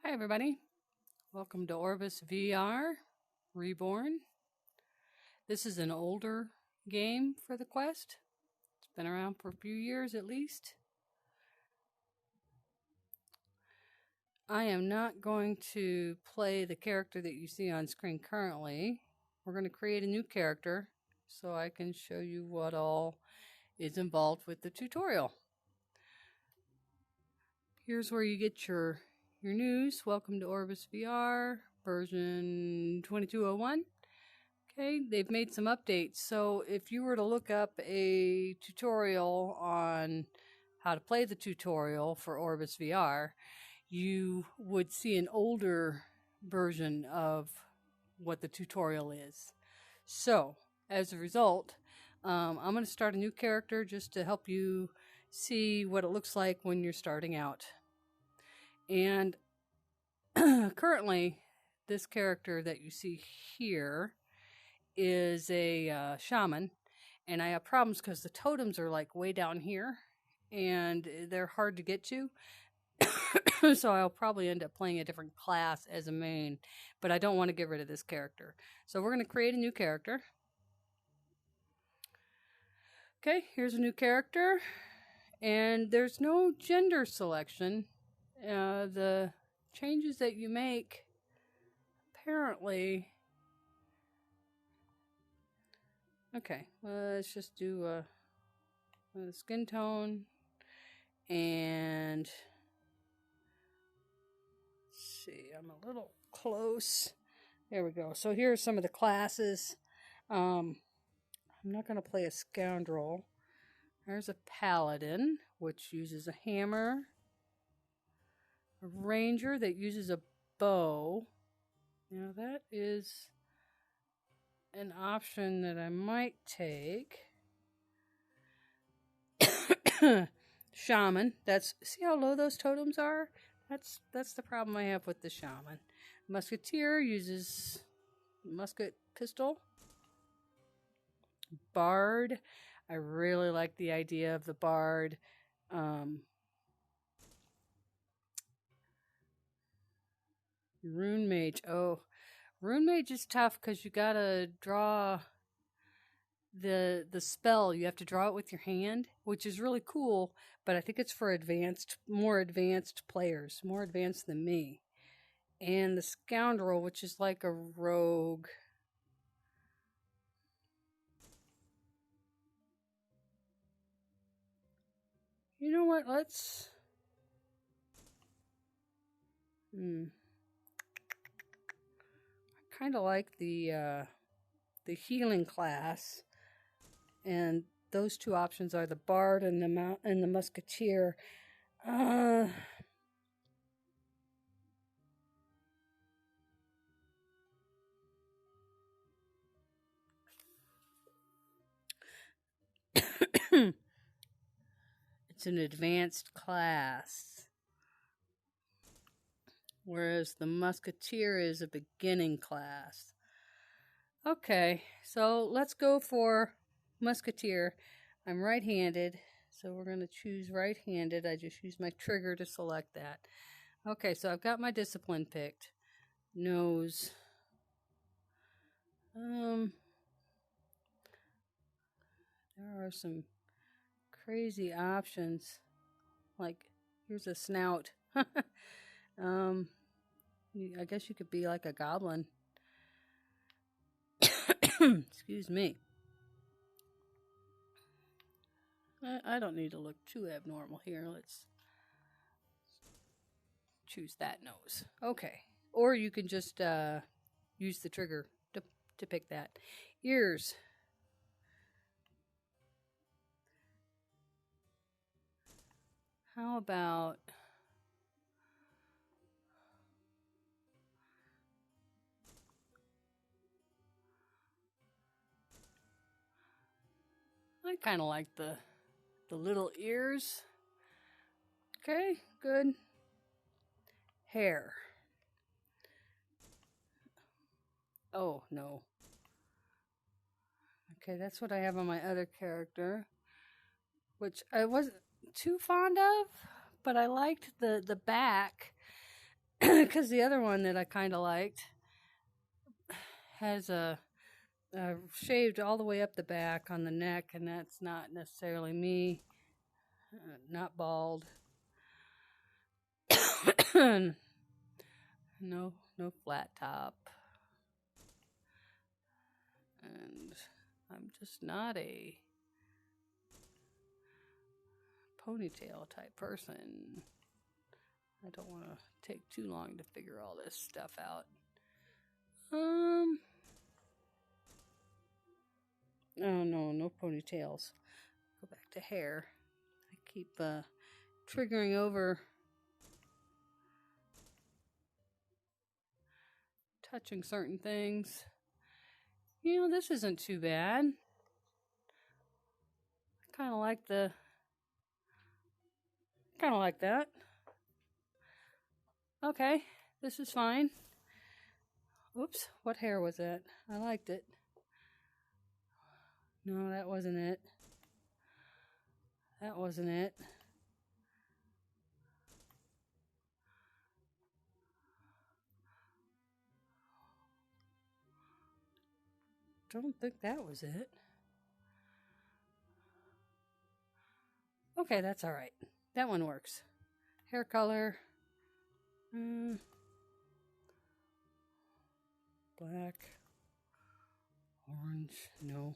Hi everybody, welcome to Orbus VR Reborn. This is an older game for the Quest. It's been around for a few years at least. I am not going to play the character that you see on screen currently. We're going to create a new character so I can show you what all is involved with the tutorial. Here's where you get your news. Welcome to Orbus VR version 2201. Okay, they've made some updates. So if you were to look up a tutorial on how to play the tutorial for Orbus VR, you would see an older version of what the tutorial is. So as a result, I'm going to start a new character just to help you see what it looks like when you're starting out. And currently, this character that you see here is a shaman, and I have problems because the totems are like way down here, and they're hard to get to. So I'll probably end up playing a different class as a main, but I don't want to get rid of this character. So we're going to create a new character. Okay, here's a new character, and there's no gender selection. The changes that you make apparently, okay, let's just do a skin tone, and let's see, I'm a little close. There we go. So here are some of the classes. I'm not going to play a scoundrel. There's a paladin, which uses a hammer. A ranger that uses a bow. Now that is an option that I might take. Shaman. See how low those totems are? That's the problem I have with the shaman. Musketeer uses musket pistol. Bard. I really like the idea of the bard. Rune Mage. Oh, Rune Mage is tough because you gotta draw the spell. You have to draw it with your hand, which is really cool, but I think it's for more advanced players, more advanced than me. And the Scoundrel, which is like a rogue. You know what? Let's... I kind of like the healing class, and those two options are the Bard and the Musketeer. It's an advanced class, whereas the Musketeer is a beginning class. Okay, so let's go for Musketeer. I'm right-handed, so we're going to choose right-handed. I just use my trigger to select that. Okay, so I've got my discipline picked. Nose. There are some crazy options. Like, here's a snout. I guess you could be like a goblin. Excuse me. I don't need to look too abnormal here. Let's choose that nose. Okay. Or you can just use the trigger to pick that. Ears. How about... I kind of like the little ears. Okay, good. Hair. Oh, no. Okay, that's what I have on my other character, which I wasn't too fond of, but I liked the back because the other one that I kind of liked has a shaved all the way up the back on the neck, and that's not necessarily me. Not bald. No flat top. And I'm just not a ponytail type person. I don't want to take too long to figure all this stuff out. Oh no ponytails. Go back to hair. I keep triggering over, touching certain things. You know, this isn't too bad. I kind of like that. Okay, this is fine. Oops, what hair was that? I liked it. No, that wasn't it. That wasn't it. Don't think that was it. Okay, that's all right. That one works. Hair color. Black. Orange. No.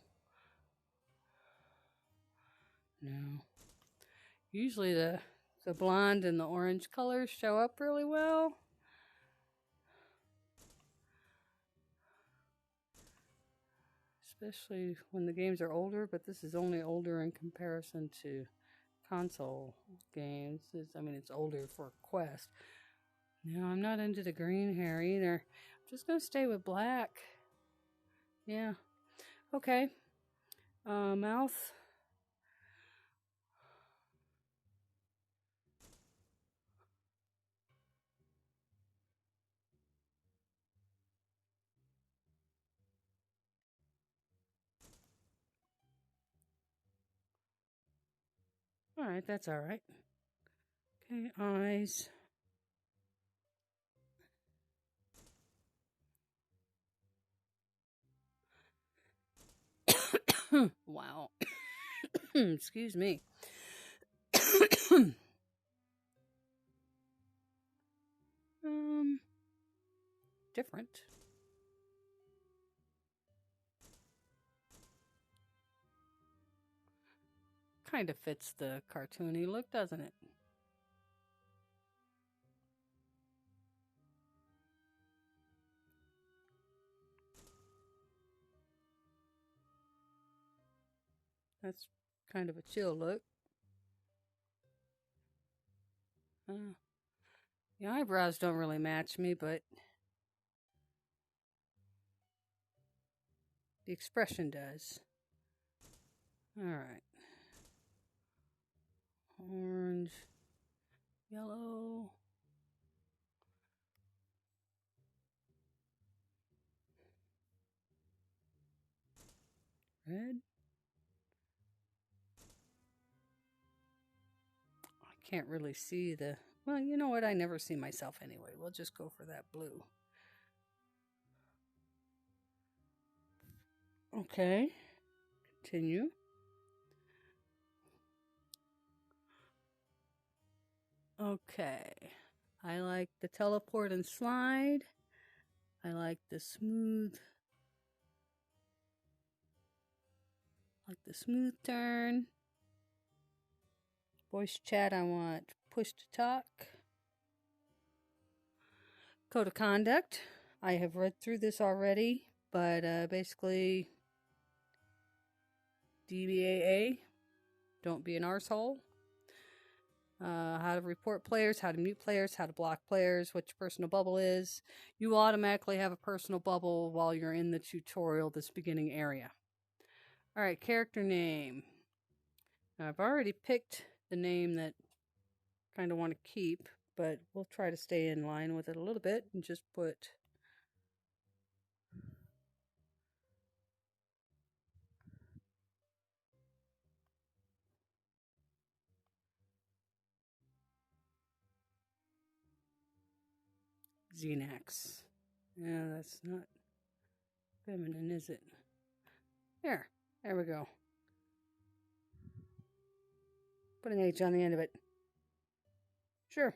Usually the blonde and the orange colors show up really well. Especially when the games are older, but this is only older in comparison to console games. It's older for Quest. No, I'm not into the green hair either. I'm just going to stay with black. Yeah. Okay. Mouth. All right, that's all right. Okay, eyes. Wow. Excuse me. Different. Kind of fits the cartoony look, doesn't it? That's kind of a chill look. The eyebrows don't really match me, but the expression does. All right. Orange, yellow. Red. I can't really see the... Well, you know what? I never see myself anyway. We'll just go for that blue. Okay. Continue. Okay. I like the teleport and slide. I like the smooth. Turn. Voice chat, I want push to talk. Code of conduct. I have read through this already, but basically DBAA, don't be an arsehole. How to report players, how to mute players, how to block players, what your personal bubble is. You automatically have a personal bubble while you're in the tutorial, this beginning area. All right, character name. Now, I've already picked the name that I kind of want to keep, but we'll try to stay in line with it a little bit and just put Xenax. Yeah, that's not feminine, is it? There we go. Put an H on the end of it. Sure.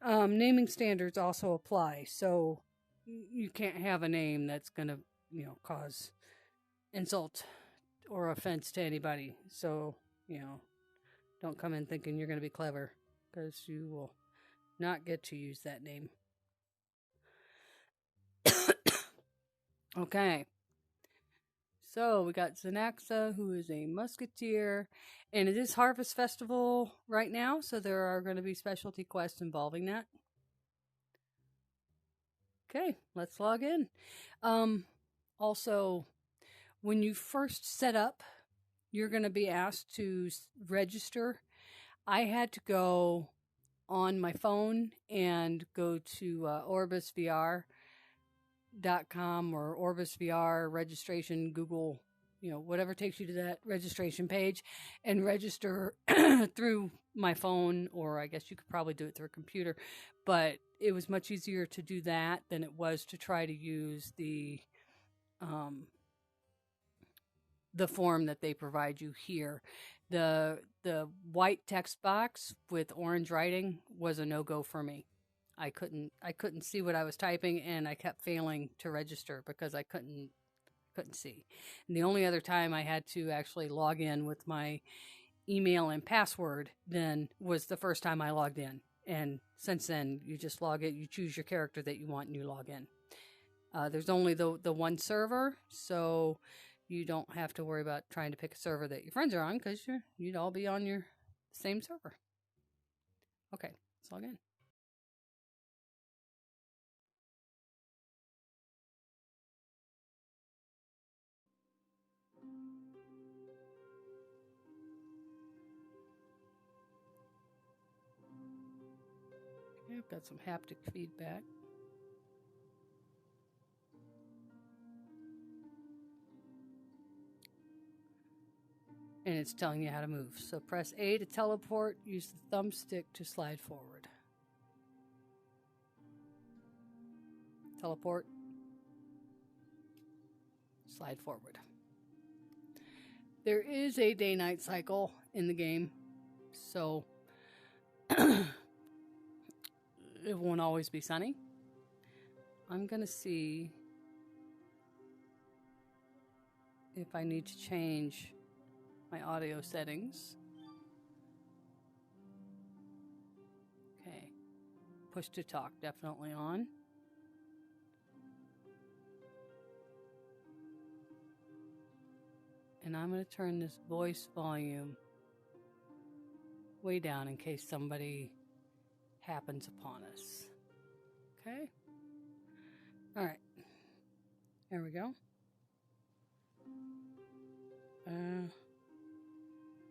Naming standards also apply, so you can't have a name that's going to, cause insult or offense to anybody. So, don't come in thinking you're going to be clever, because you will not get to use that name. Okay. So we got Xenaxa, who is a Musketeer, and it is Harvest Festival right now, so there are going to be specialty quests involving that. Okay, let's log in. Also, when you first set up, you're going to be asked to register. I had to go on my phone and go to OrbusVR.com or OrbusVR registration, Google, whatever takes you to that registration page, and register through my phone, or I guess you could probably do it through a computer, but it was much easier to do that than it was to try to use the form that they provide you here. The white text box with orange writing was a no-go for me. I couldn't see what I was typing, and I kept failing to register because I couldn't see. And the only other time I had to actually log in with my email and password then was the first time I logged in. And since then, you just log in, you choose your character that you want, and you log in. There's only the one server, so you don't have to worry about trying to pick a server that your friends are on, because you'd all be on your same server. Okay, let's log in. Okay, I've got some haptic feedback. And it's telling you how to move. So press A to teleport, use the thumbstick to slide forward. Teleport. Slide forward. There is a day-night cycle in the game, so it won't always be sunny. I'm going to see if I need to change my audio settings. Okay. Push to talk definitely on. And I'm going to turn this voice volume way down in case somebody happens upon us. Okay? All right. There we go.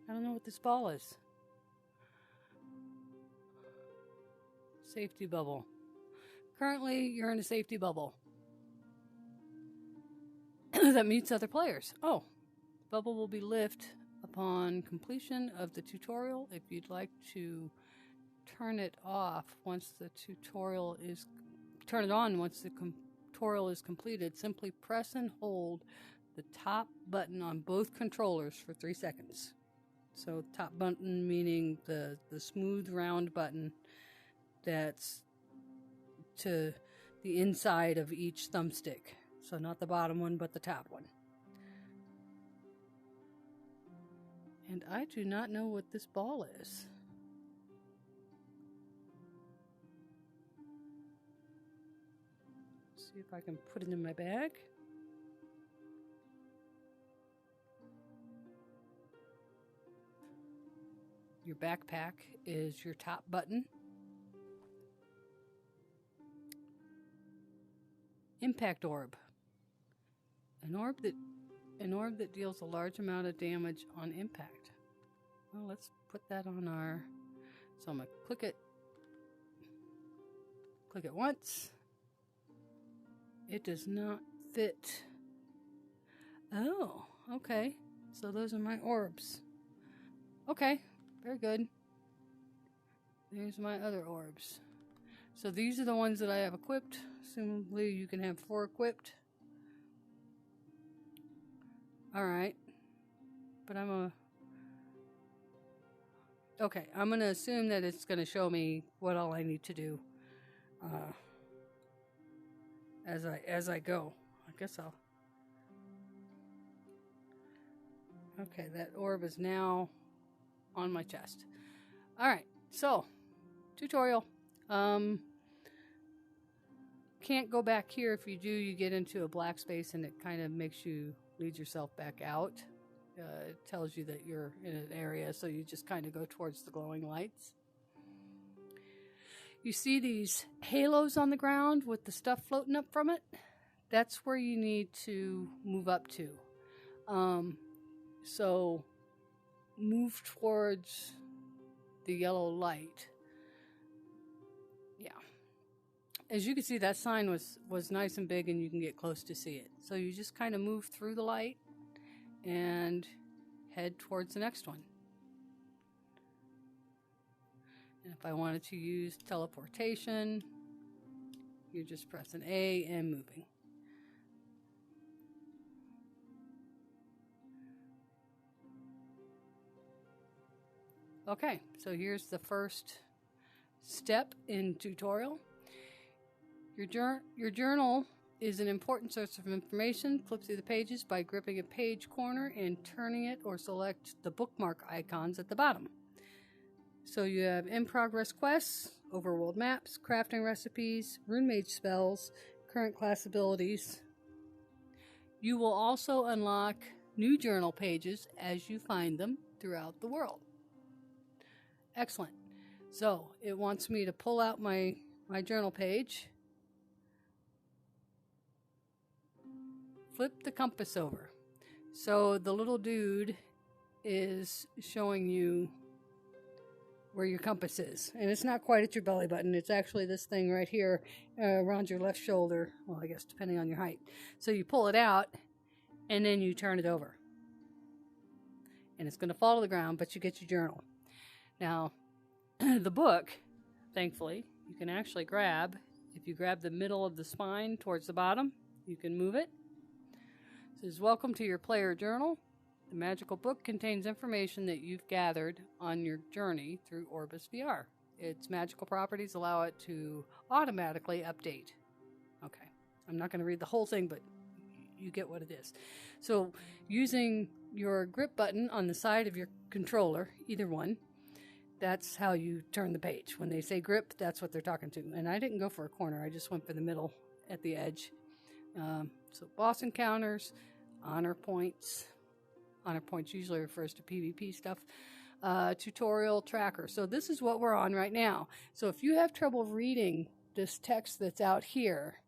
I don't know what this ball is. Safety bubble. Currently, you're in a safety bubble that meets other players. Oh, bubble will be lit upon completion of the tutorial. If you'd like to turn it off once the tutorial is... Turn it on once the tutorial is completed. Simply press and hold the top button on both controllers for 3 seconds. So top button meaning the smooth round button that's to the inside of each thumbstick. So not the bottom one, but the top one. And I do not know what this ball is. See if I can put it in my bag. Your backpack is your top button. Impact orb. An orb that deals a large amount of damage on impact. Well, let's put that on our... So I'm going to click it. Click it once. It does not fit. Oh, okay. So those are my orbs. Okay. Very good. There's my other orbs. So these are the ones that I have equipped. Assumably you can have 4 equipped. Alright. But okay, I'm going to assume that it's going to show me what all I need to do as I go. I guess I'll... Okay, that orb is now on my chest. Alright, so, tutorial. Can't go back here. If you do, you get into a black space and it kind of makes you lead yourself back out. It tells you that you're in an area, so you just kind of go towards the glowing lights. You see these halos on the ground with the stuff floating up from it? That's where you need to move up to. So move towards the yellow light. Yeah. As you can see, that sign was nice and big and you can get close to see it. So you just kind of move through the light and head towards the next one. And if I wanted to use teleportation, you're just pressing A and moving. Okay, so here's the first step in tutorial. Your journal is an important source of information. Flip through the pages by gripping a page corner and turning it, or select the bookmark icons at the bottom. So you have in-progress quests, overworld maps, crafting recipes, rune mage spells, current class abilities. You will also unlock new journal pages as you find them throughout the world. Excellent. So it wants me to pull out my journal page, flip the compass over. So the little dude is showing you where your compass is. And it's not quite at your belly button. It's actually this thing right here around your left shoulder. Well, I guess depending on your height. So you pull it out and then you turn it over. And it's going to fall to the ground, but you get your journal. Now, the book, thankfully, you can actually grab. If you grab the middle of the spine towards the bottom, you can move it. It says, "Welcome to your player journal. The magical book contains information that you've gathered on your journey through Orbus VR. Its magical properties allow it to automatically update." Okay, I'm not going to read the whole thing, but you get what it is. So, using your grip button on the side of your controller, either one, that's how you turn the page. When they say grip, that's what they're talking to. And I didn't go for a corner. I just went for the middle at the edge. So boss encounters, honor points. Honor points usually refers to PvP stuff. Tutorial tracker. So this is what we're on right now. So if you have trouble reading this text that's out here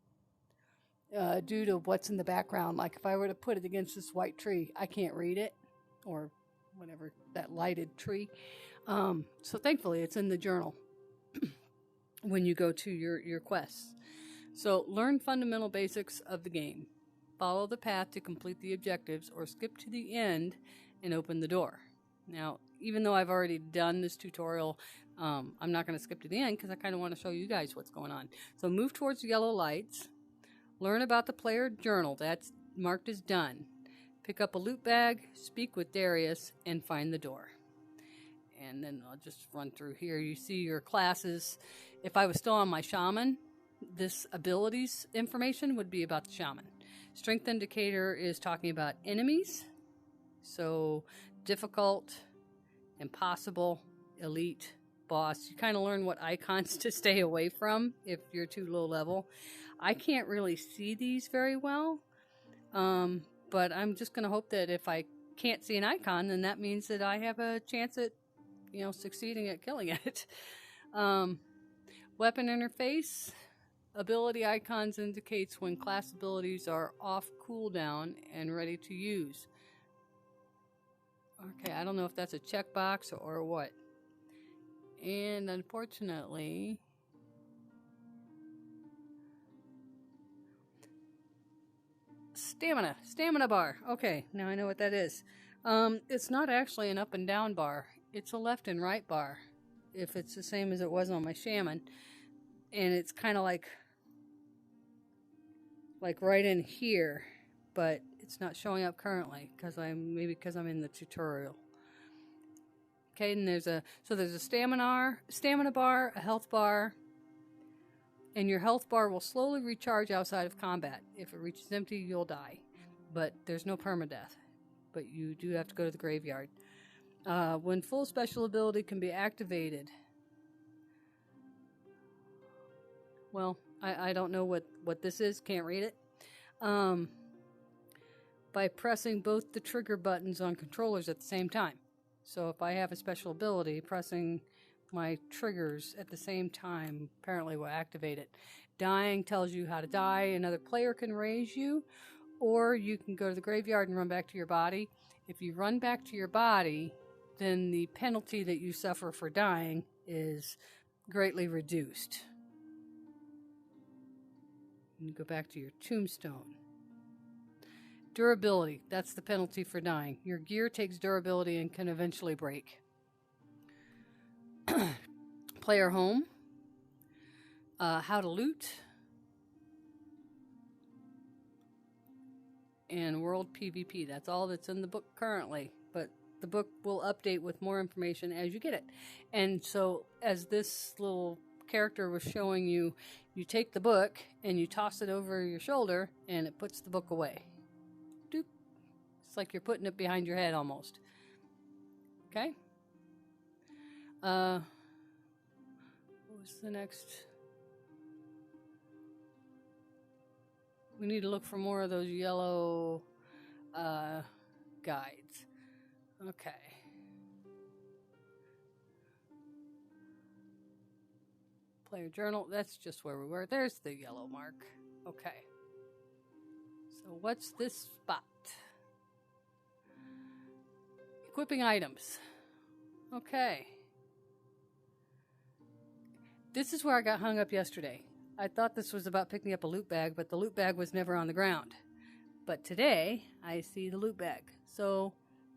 due to what's in the background, like if I were to put it against this white tree, I can't read it, or whatever, that lighted tree. So thankfully it's in the journal when you go to your quests. So learn fundamental basics of the game. Follow the path to complete the objectives, or skip to the end and open the door. Now, even though I've already done this tutorial, I'm not going to skip to the end because I kind of want to show you guys what's going on. So move towards the yellow lights. Learn about the player journal. That's marked as done. Pick up a loot bag, speak with Darius, and find the door. And then I'll just run through here. You see your classes. If I was still on my shaman, this abilities information would be about the shaman. Strength indicator is talking about enemies. So difficult, impossible, elite, boss. You kind of learn what icons to stay away from if you're too low level. I can't really see these very well, but I'm just going to hope that if I can't see an icon, then that means that I have a chance at, succeeding at killing it. Weapon interface. Ability icons indicates when class abilities are off cooldown and ready to use. Okay, I don't know if that's a checkbox or what. And unfortunately, stamina bar. Okay, now I know what that is. It's not actually an up and down bar. It's a left and right bar. If it's the same as it was on my shaman. and it's kind of like right in here, but it's not showing up currently because I'm in the tutorial. Okay, and there's a stamina bar, a health bar, and your health bar will slowly recharge outside of combat. If it reaches empty, you'll die, but there's no permadeath. But you do have to go to the graveyard. When full special ability can be activated. Well, I don't know what this is. Can't read it. By pressing both the trigger buttons on controllers at the same time. So if I have a special ability, pressing my triggers at the same time apparently will activate it. Dying tells you how to die. Another player can raise you, or you can go to the graveyard and run back to your body. If you run back to your body, then the penalty that you suffer for dying is greatly reduced. You go back to your tombstone. Durability, that's the penalty for dying. Your gear takes durability and can eventually break. Player home. How to loot. And world PvP. That's all that's in the book currently. But the book will update with more information as you get it. And so, as this little character was showing you, you take the book and you toss it over your shoulder and it puts the book away. Doop. It's like you're putting it behind your head almost. Okay? What was the next? We need to look for more of those yellow guides. Okay. Player journal, that's just where we were. There's the yellow mark. Okay. So what's this spot? Equipping items. Okay. This is where I got hung up yesterday. I thought this was about picking up a loot bag, but the loot bag was never on the ground. But today, I see the loot bag. So,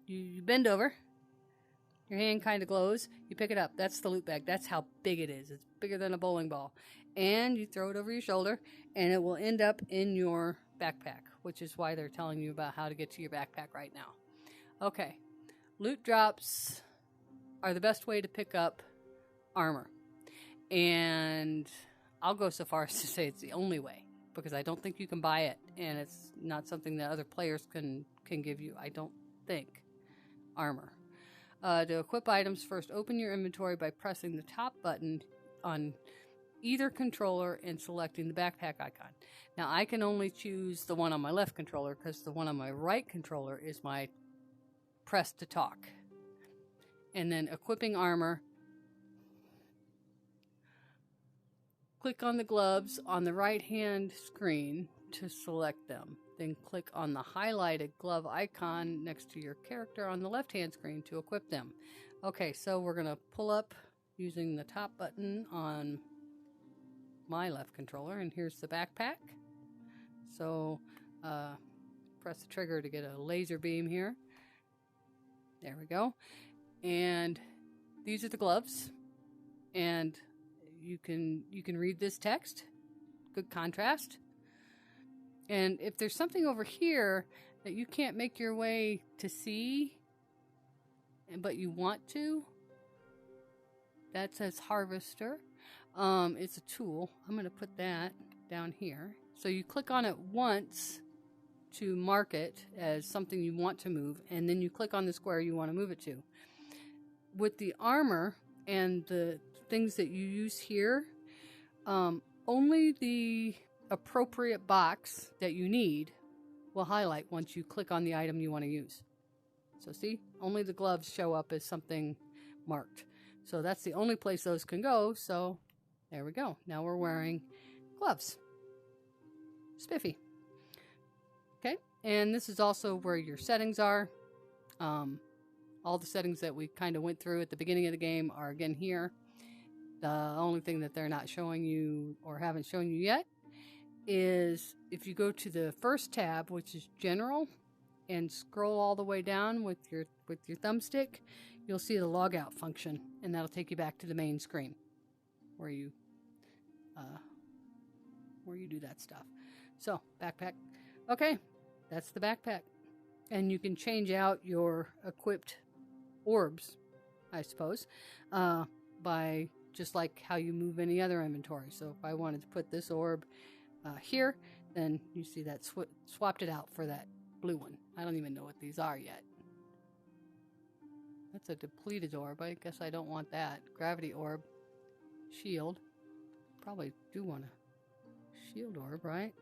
you bend over. Your hand kind of glows. You pick it up. That's the loot bag. That's how big it is. It's bigger than a bowling ball. And you throw it over your shoulder, and it will end up in your backpack, which is why they're telling you about how to get to your backpack right now. Okay. Loot drops are the best way to pick up armor. And I'll go so far as to say it's the only way, because I don't think you can buy it, and it's not something that other players can give you, I don't think. Armor. To equip items, first open your inventory by pressing the top button on either controller and selecting the backpack icon. Now, I can only choose the one on my left controller because the one on my right controller is my press to talk. And then equipping armor. Click on the gloves on the right-hand screen to select them. Then click on the highlighted glove icon next to your character on the left-hand screen to equip them. Okay, so we're going to pull up using the top button on my left controller, and here's the backpack. So press the trigger to get a laser beam here. There we go. And these are the gloves. And you can read this text. Good contrast. And if there's something over here that you can't make your way to see, but you want to, that says harvester. It's a tool. I'm going to put that down here. So you click on it once to mark it as something you want to move, and then you click on the square you want to move it to. With the armor and the things that you use here, only the appropriate box that you need will highlight once you click on the item you want to use. So see, only the gloves show up as something marked. So that's the only place those can go. So there we go. Now we're wearing gloves. Spiffy. Okay, and this is also where your settings are. All the settings that we kind of went through at the beginning of the game are again here. The only thing that they're not showing you or haven't shown you yet is if you go to the first tab, which is General, and scroll all the way down with your thumbstick, you'll see the logout function, and that'll take you back to the main screen where you where you do that stuff. So, backpack. Okay, that's the backpack. And you can change out your equipped orbs, I suppose, by just like how you move any other inventory. So if I wanted to put this orb here, then you see that swapped it out for that blue one. I don't even know what these are yet. That's a depleted orb. I guess I don't want that. Gravity orb. Shield. Probably do want a shield orb, right?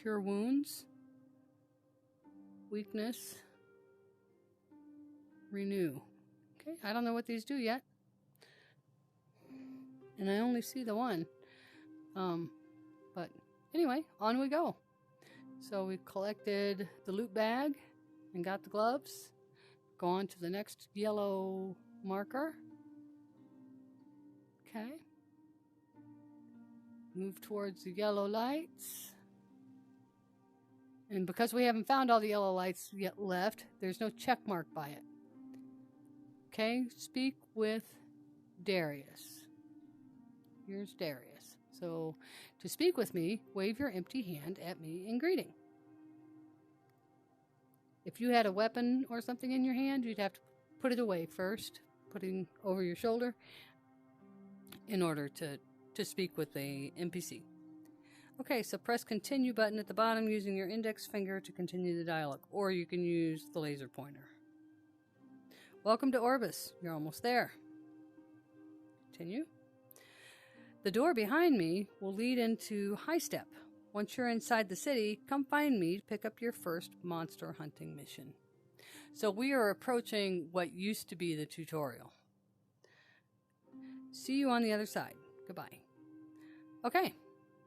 Cure wounds. Weakness. Renew. Okay, I don't know what these do yet. And I only see the one. But anyway, on we go. So we collected the loot bag and got the gloves. Go on to the next yellow marker. Okay. Move towards the yellow lights. And because we haven't found all the yellow lights yet left, there's no check mark by it. Okay, speak with Darius. Here's Darius. So, to speak with me, wave your empty hand at me in greeting. If you had a weapon or something in your hand, you'd have to put it away first, putting over your shoulder, in order to speak with a NPC. Okay, so press continue button at the bottom using your index finger to continue the dialogue, or you can use the laser pointer. Welcome to Orbus. You're almost there. Continue. The door behind me will lead into High Step. Once you're inside the city, come find me to pick up your first monster hunting mission. So we are approaching what used to be the tutorial. See you on the other side. Goodbye. Okay,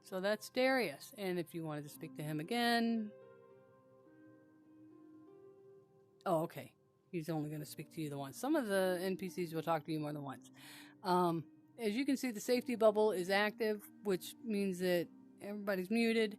so that's Darius. And if you wanted to speak to him again... Oh, okay. He's only going to speak to you the once. Some of the NPCs will talk to you more than once. As you can see, the safety bubble is active, which means that everybody's muted.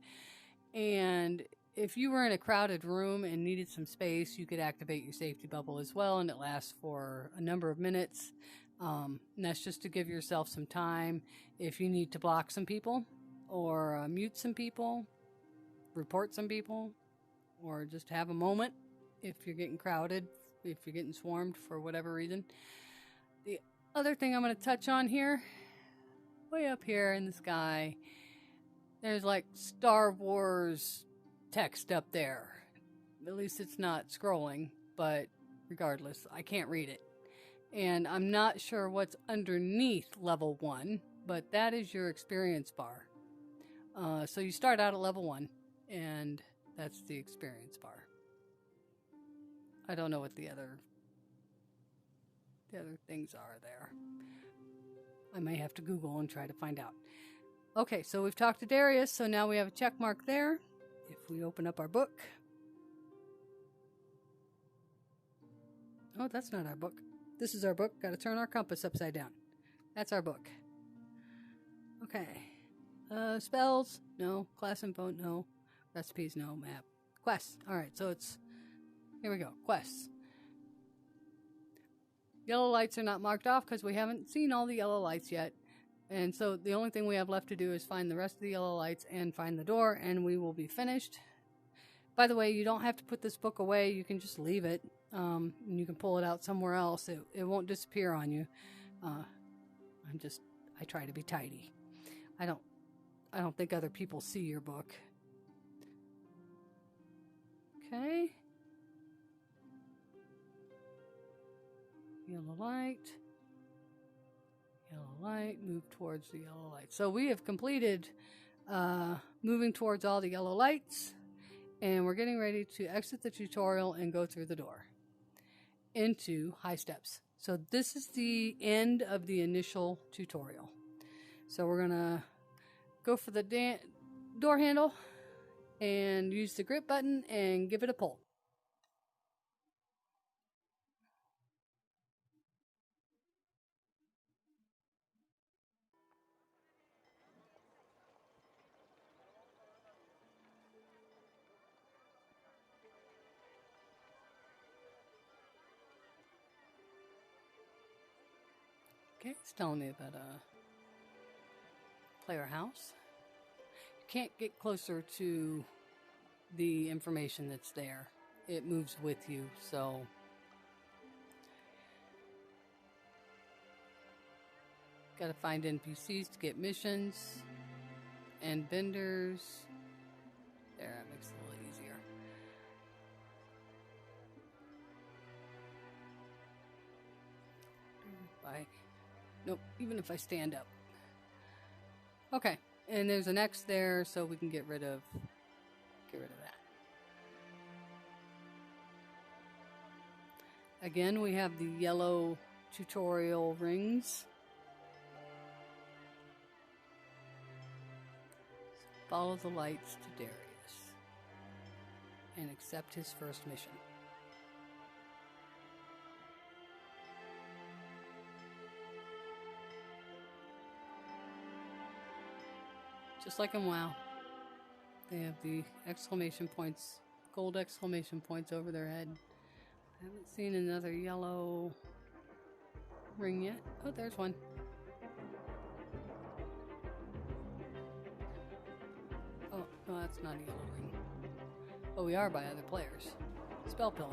And if you were in a crowded room and needed some space, you could activate your safety bubble as well, and it lasts for a number of minutes. And that's just to give yourself some time if you need to block some people, or mute some people, report some people, or just have a moment if you're getting crowded, if you're getting swarmed for whatever reason. The other thing I'm going to touch on here, way up here in the sky, there's like Star Wars text up there. At least it's not scrolling, but regardless, I can't read it. And I'm not sure what's underneath level 1, but that is your experience bar. So you start out at level 1, and that's the experience bar. I don't know what the other things are there. I may have to Google and try to find out. Okay, so we've talked to Darius, so now we have a check mark there. If we open up our book. Oh, that's not our book. This is our book. Got to turn our compass upside down. That's our book. Okay. Spells? No. Class info? No. Recipes? No. Map. Quests. Alright, so it's... Here we go. Quests. Yellow lights are not marked off because we haven't seen all the yellow lights yet. And so the only thing we have left to do is find the rest of the yellow lights and find the door, and we will be finished. By the way, you don't have to put this book away. You can just leave it. And you can pull it out somewhere else. It won't disappear on you. I try to be tidy. I don't think other people see your book. Okay. Yellow light. Yellow light. Move towards the yellow light. So we have completed moving towards all the yellow lights. And we're getting ready to exit the tutorial and go through the door into High Steps. So this is the end of the initial tutorial. So we're going to go for the door handle and use the grip button and give it a pull. Okay, it's telling me about player house. You can't get closer to the information that's there. It moves with you, so gotta find NPCs to get missions and vendors. There, that makes it a little easier. Nope, even if I stand up. Okay, and there's an X there, so we can get rid of that. Again, we have the yellow tutorial rings. Follow the lights to Darius and accept his first mission. Just like in WoW, they have the exclamation points, gold exclamation points over their head. I haven't seen another yellow ring yet. Oh, there's one. Oh, no, that's not a yellow ring. But we are by other players. Spell pillar.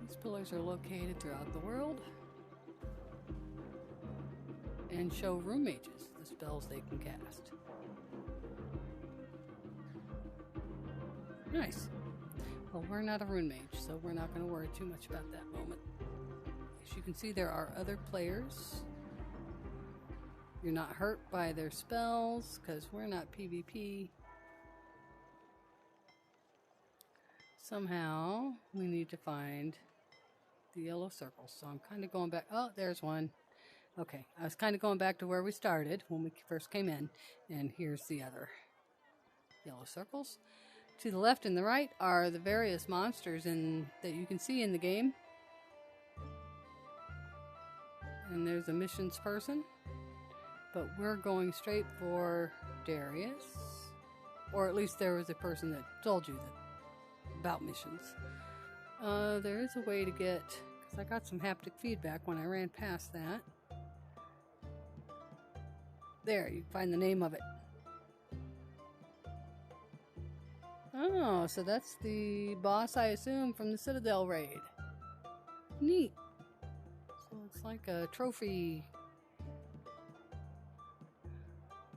These pillars are located throughout the world and show room mages, the spells they can cast. Nice. Well, we're not a rune mage, so we're not going to worry too much about that moment. As you can see, there are other players. You're not hurt by their spells, because we're not PvP. Somehow, we need to find the yellow circles. So I'm kind of going back. Oh, there's one. Okay, I was kind of going back to where we started when we first came in. And here's the other yellow circles. To the left and the right are the various monsters that you can see in the game. And there's a missions person. But we're going straight for Darius. Or at least there was a person that told you about missions. There is a way to get... because I got some haptic feedback when I ran past that. There, you can find the name of it. Oh, so that's the boss, I assume, from the Citadel raid. Neat. So it's like a trophy.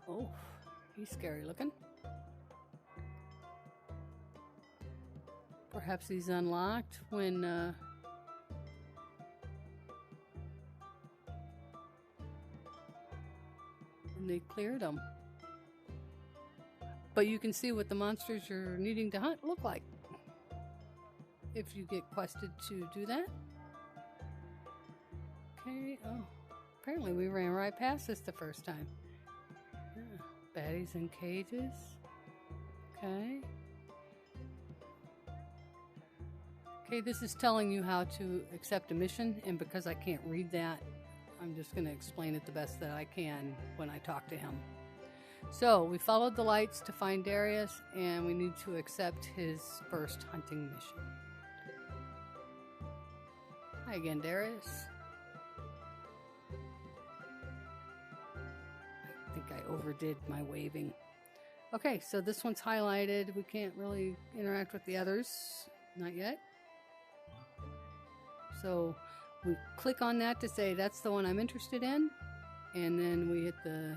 Oh, he's scary looking. Perhaps he's unlocked when they cleared him. But you can see what the monsters you're needing to hunt look like if you get quested to do that. Okay, oh, apparently we ran right past this the first time. Yeah. Baddies in cages. Okay. Okay, this is telling you how to accept a mission, and because I can't read that, I'm just going to explain it the best that I can when I talk to him. So, we followed the lights to find Darius, and we need to accept his first hunting mission. Hi again, Darius. I think I overdid my waving. Okay, so this one's highlighted. We can't really interact with the others. Not yet. So, we click on that to say that's the one I'm interested in, and then we hit the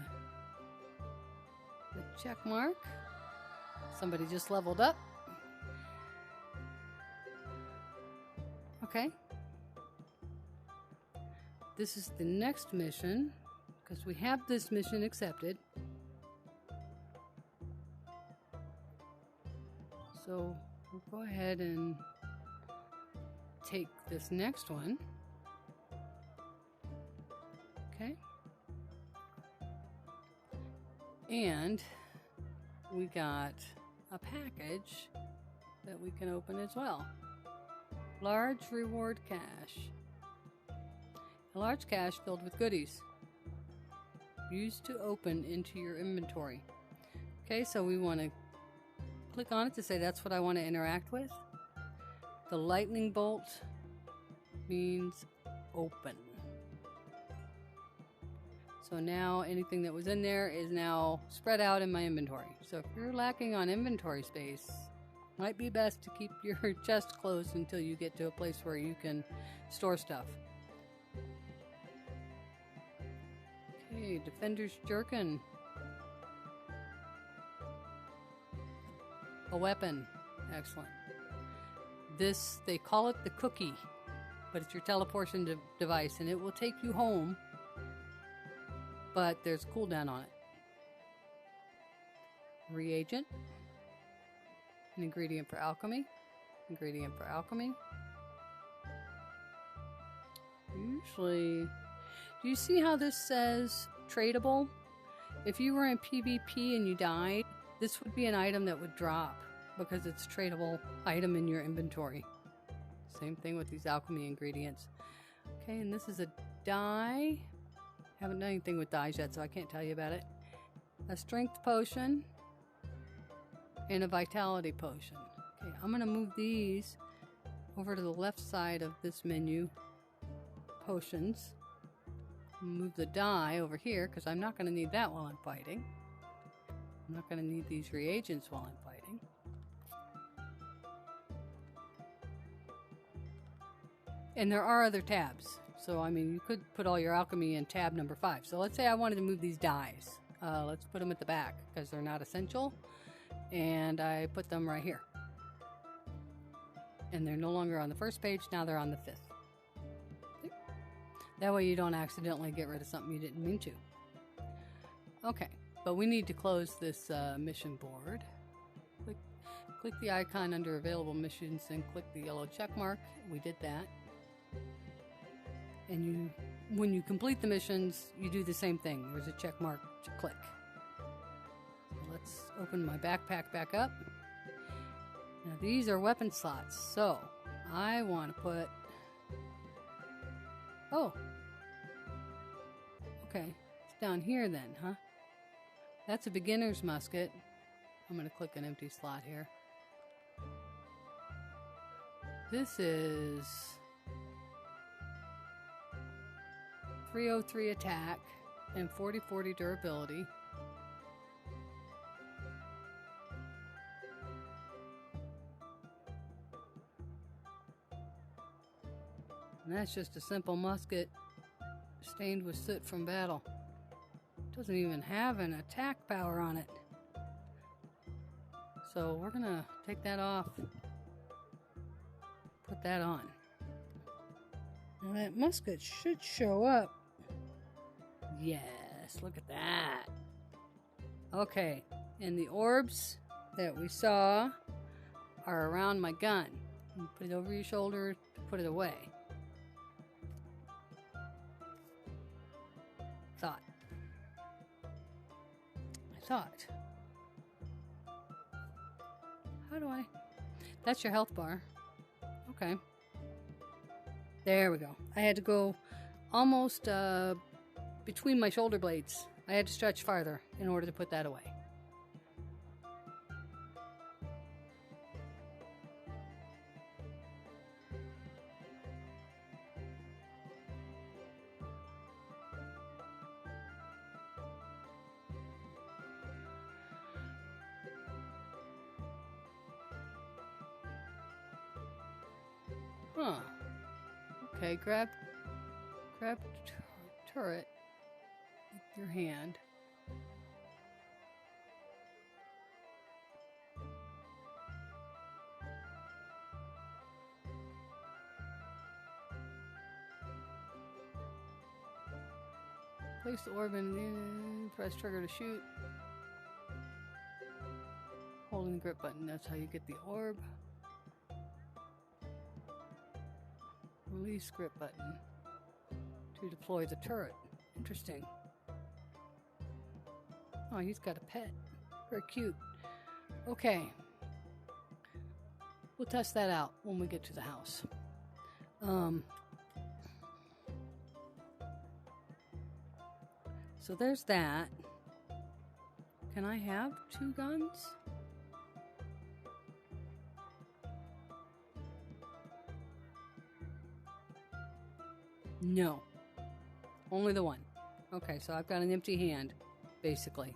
check mark. Somebody just leveled up. Okay. This is the next mission, because we have this mission accepted. So we'll go ahead and take this next one. Okay. And we got a package that we can open as well. Large reward cache. A large cache filled with goodies. Used to open into your inventory. Okay, so we want to click on it to say that's what I want to interact with. The lightning bolt means open. So now anything that was in there is now spread out in my inventory. So if you're lacking on inventory space, might be best to keep your chest closed until you get to a place where you can store stuff. Okay, Defender's Jerkin. A weapon. Excellent. This, they call it the cookie, but it's your teleportation device, and it will take you home, but there's a cooldown on it. Reagent. An ingredient for alchemy. Ingredient for alchemy. Usually, do you see how this says tradable? If you were in PvP and you died, this would be an item that would drop because it's a tradable item in your inventory. Same thing with these alchemy ingredients. Okay, and this is a dye. Haven't done anything with dyes yet, so I can't tell you about it. A strength potion and a vitality potion. Okay, I'm gonna move these over to the left side of this menu. Potions. Move the dye over here because I'm not gonna need that while I'm fighting. I'm not gonna need these reagents while I'm fighting. And there are other tabs. So, I mean, you could put all your alchemy in tab number 5. So let's say I wanted to move these dyes. Let's put them at the back because they're not essential. And I put them right here. And they're no longer on the first page, now they're on the 5th. That way you don't accidentally get rid of something you didn't mean to. Okay, but we need to close this mission board. Click the icon under available missions and click the yellow check mark. We did that. And when you complete the missions, you do the same thing. There's a check mark to click. Let's open my backpack back up. Now these are weapon slots, so I want to put... Oh! Okay, it's down here then, huh? That's a beginner's musket. I'm going to click an empty slot here. This is 303 attack and 40/40 durability. And that's just a simple musket stained with soot from battle. Doesn't even have an attack power on it. So we're gonna take that off. Put that on. Now that musket should show up. Yes, look at that. Okay, and the orbs that we saw are around my gun. You put it over your shoulder to put it away. I thought. How do I? That's your health bar. Okay. There we go. I had to go almost between my shoulder blades. I had to stretch farther in order to put that away. Huh. Okay, grab turret with your hand. Place the orb in, press trigger to shoot. Holding the grip button, that's how you get the orb. Release grip button to deploy the turret. Interesting. Oh, he's got a pet. Very cute. Okay. We'll test that out when we get to the house. So there's that. Can I have 2 guns? No. Only the one. Okay, so I've got an empty hand, basically.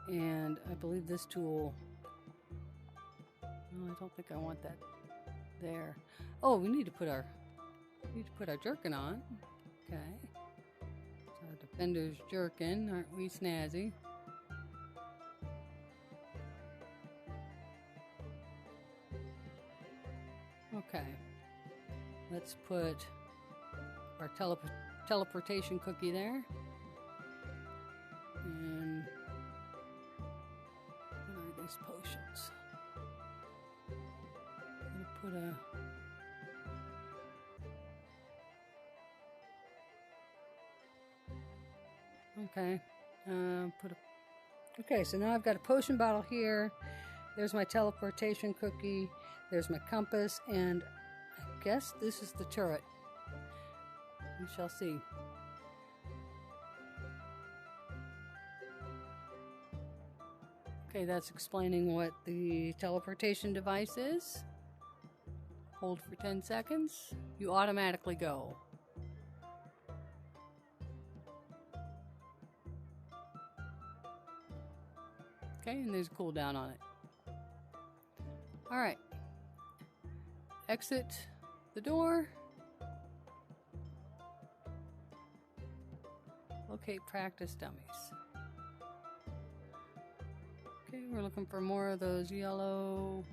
And I believe this tool... No, I don't think I want that there. Oh, we need to put our jerkin on. Okay. So our defender's jerkin, aren't we snazzy? Okay. Let's put our teleportation cookie there. And what are these potions? I'm gonna put a... Okay. Okay, so now I've got a potion bottle here. There's my teleportation cookie. There's my compass, and I guess this is the turret. We shall see. Okay, that's explaining what the teleportation device is. Hold for 10 seconds. You automatically go. Okay, and there's a cooldown on it. Alright. Exit the door. Locate practice dummies. Okay, we're looking for more of those yellow.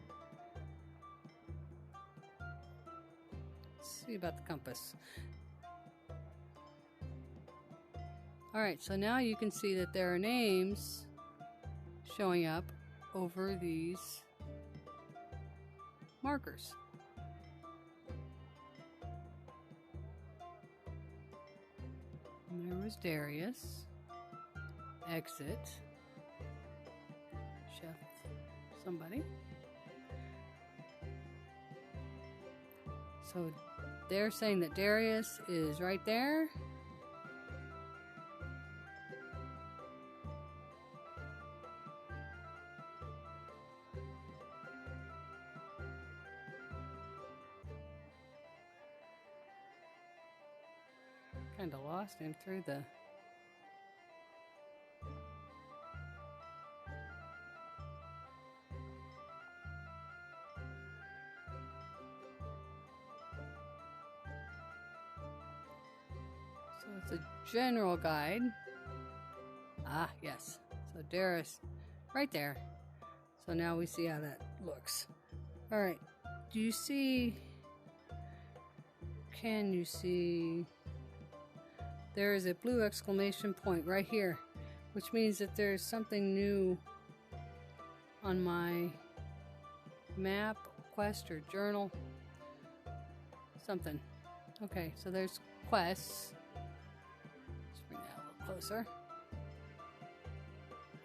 Let's see about the compass. Alright, so now you can see that there are names showing up over these markers. And there was Darius. Exit. Chef somebody. So they're saying that Darius is right there. Kind of lost him through the... So it's a general guide. Ah, yes. So Darius, right there. So now we see how that looks. Alright, do you see... Can you see... There is a blue exclamation point right here, which means that there's something new on my map, quest, or journal. Something. Okay, so there's quests. Let's bring that a little closer.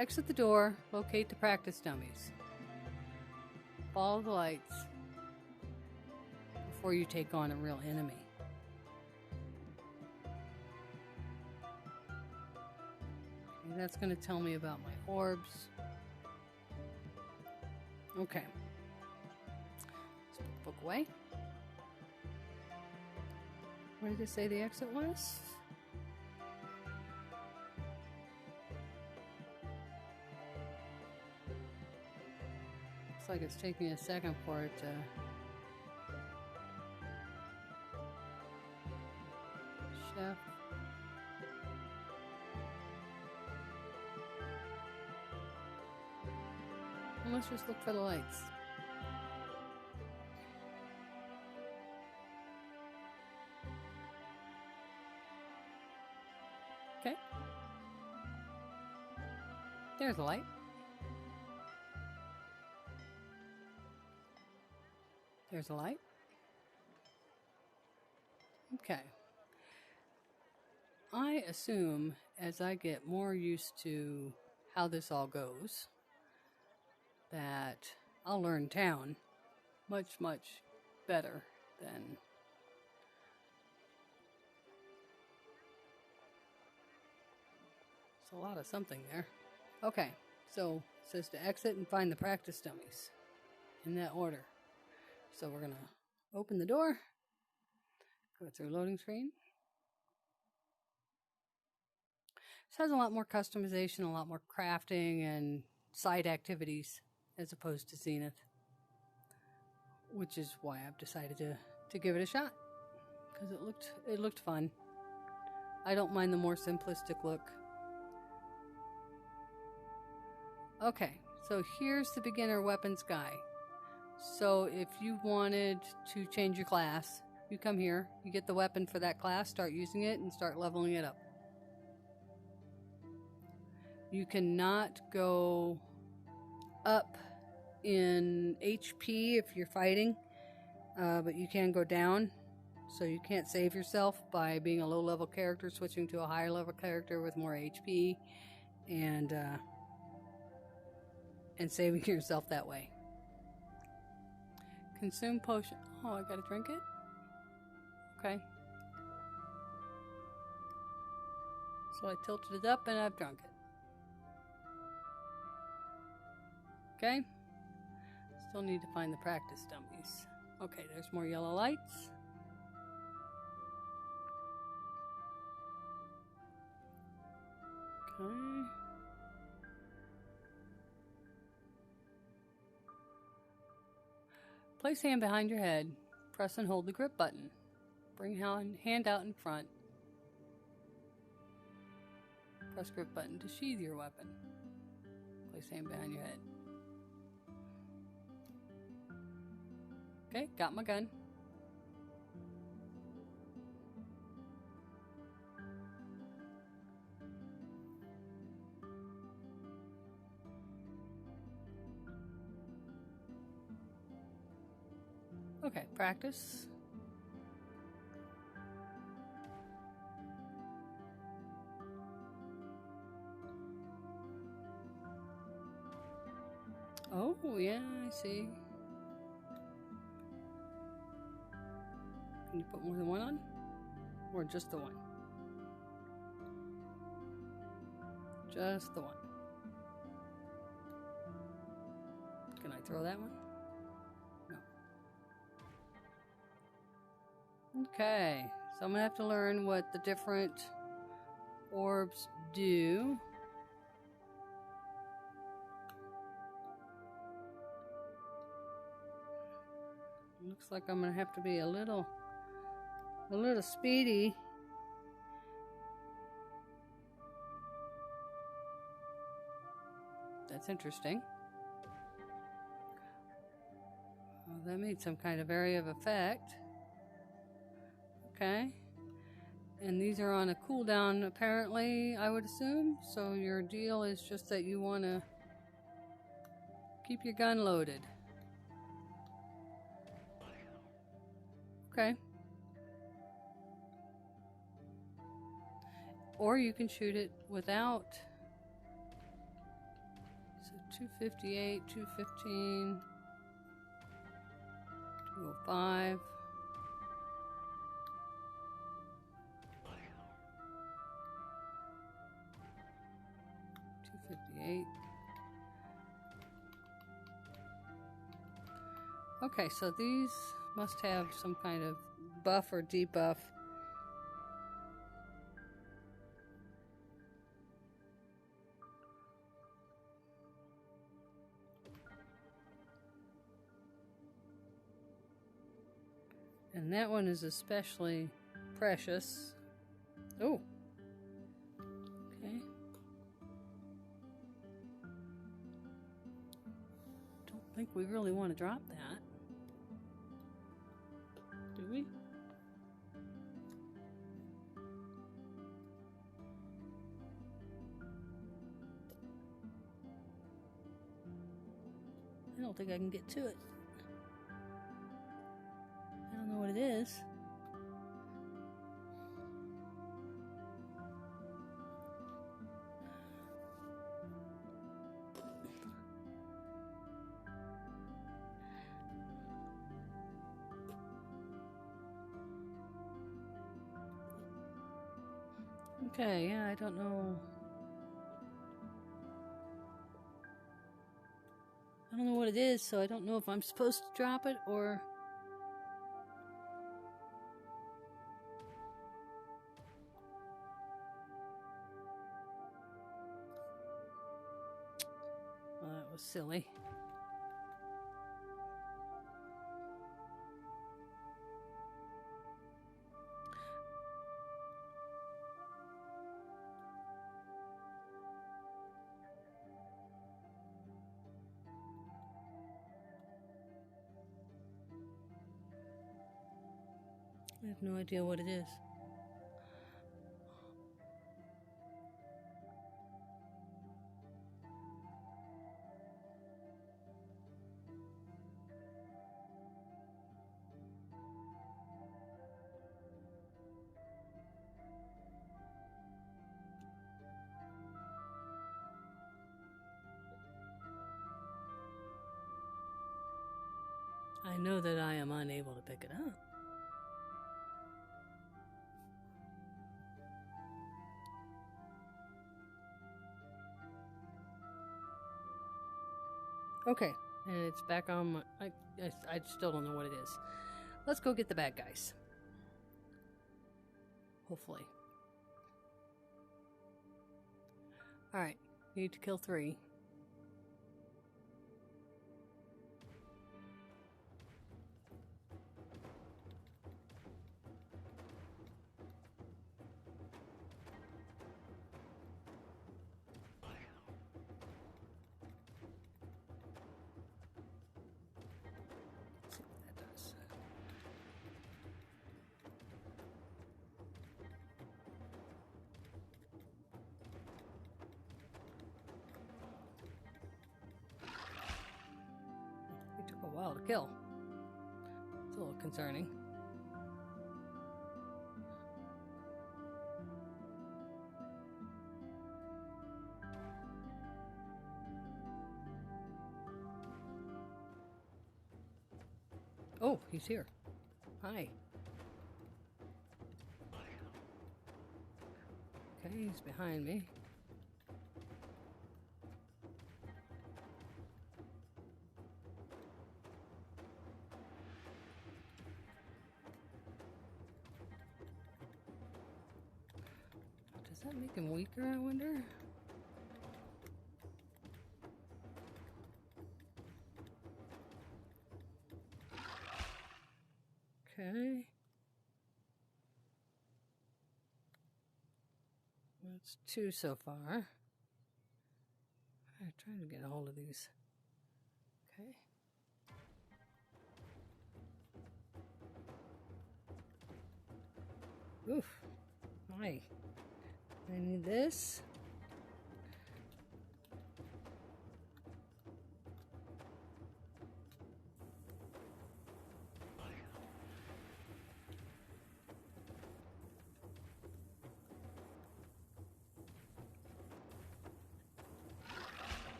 Exit the door, locate the practice dummies. Follow the lights before you take on a real enemy. That's going to tell me about my orbs. Okay. Let's put the book away. Where did it say the exit was? Looks like it's taking a second for it to... Chef. Let's just look for the lights. Okay. There's a light. There's a light. Okay. I assume as I get more used to how this all goes, that I'll learn town much, much better than... It's a lot of something there. Okay, so it says to exit and find the practice dummies in that order. So we're going to open the door, go through loading screen. This has a lot more customization, a lot more crafting and side activities as opposed to Zenith, which is why I've decided to give it a shot, because it looked fun. I don't mind the more simplistic look. Okay, so here's the beginner weapons guy. So if you wanted to change your class, you come here, you get the weapon for that class, start using it, and start leveling it up. You cannot go up in HP if you're fighting, but you can go down. So you can't save yourself by being a low-level character, switching to a higher-level character with more HP, and saving yourself that way. Consume potion. Oh, I gotta drink it? Okay. So I tilted it up and I've drunk it. Okay. Still need to find the practice dummies. Okay, there's more yellow lights. Okay. Place hand behind your head. Press and hold the grip button. Bring hand out in front. Press grip button to sheath your weapon. Place hand behind your head. Okay, got my gun. Okay, practice. Oh, yeah, I see. Can you put more than one on? Or just the one? Just the one. Can I throw that one? No. Okay, so I'm gonna have to learn what the different orbs do. Looks like I'm gonna have to be a little speedy. That's interesting. Well, that made some kind of area of effect. Okay. And these are on a cooldown, apparently, I would assume. So your deal is just that you want to keep your gun loaded. Okay. Or you can shoot it without. So 258, 215, 205. 258. Okay, so these must have some kind of buff or debuff. And that one is especially precious. Oh. Okay. Don't think we really want to drop that. Do we? I don't think I can get to it. I don't know what it is. Okay, yeah, I don't know. I don't know what it is, so I don't know if I'm supposed to drop it or... was silly. I have no idea what it is. I know that I am unable to pick it up. Okay, and it's back on my... I still don't know what it is. Let's go get the bad guys. Hopefully. Alright, need to kill 3. A while to kill. It's a little concerning. Oh, he's here. Hi. Okay, he's behind me. Does that make him weaker, I wonder? Okay. That's 2 so far. I'm trying to get a hold of these. Okay. Oof. Hi. I need this.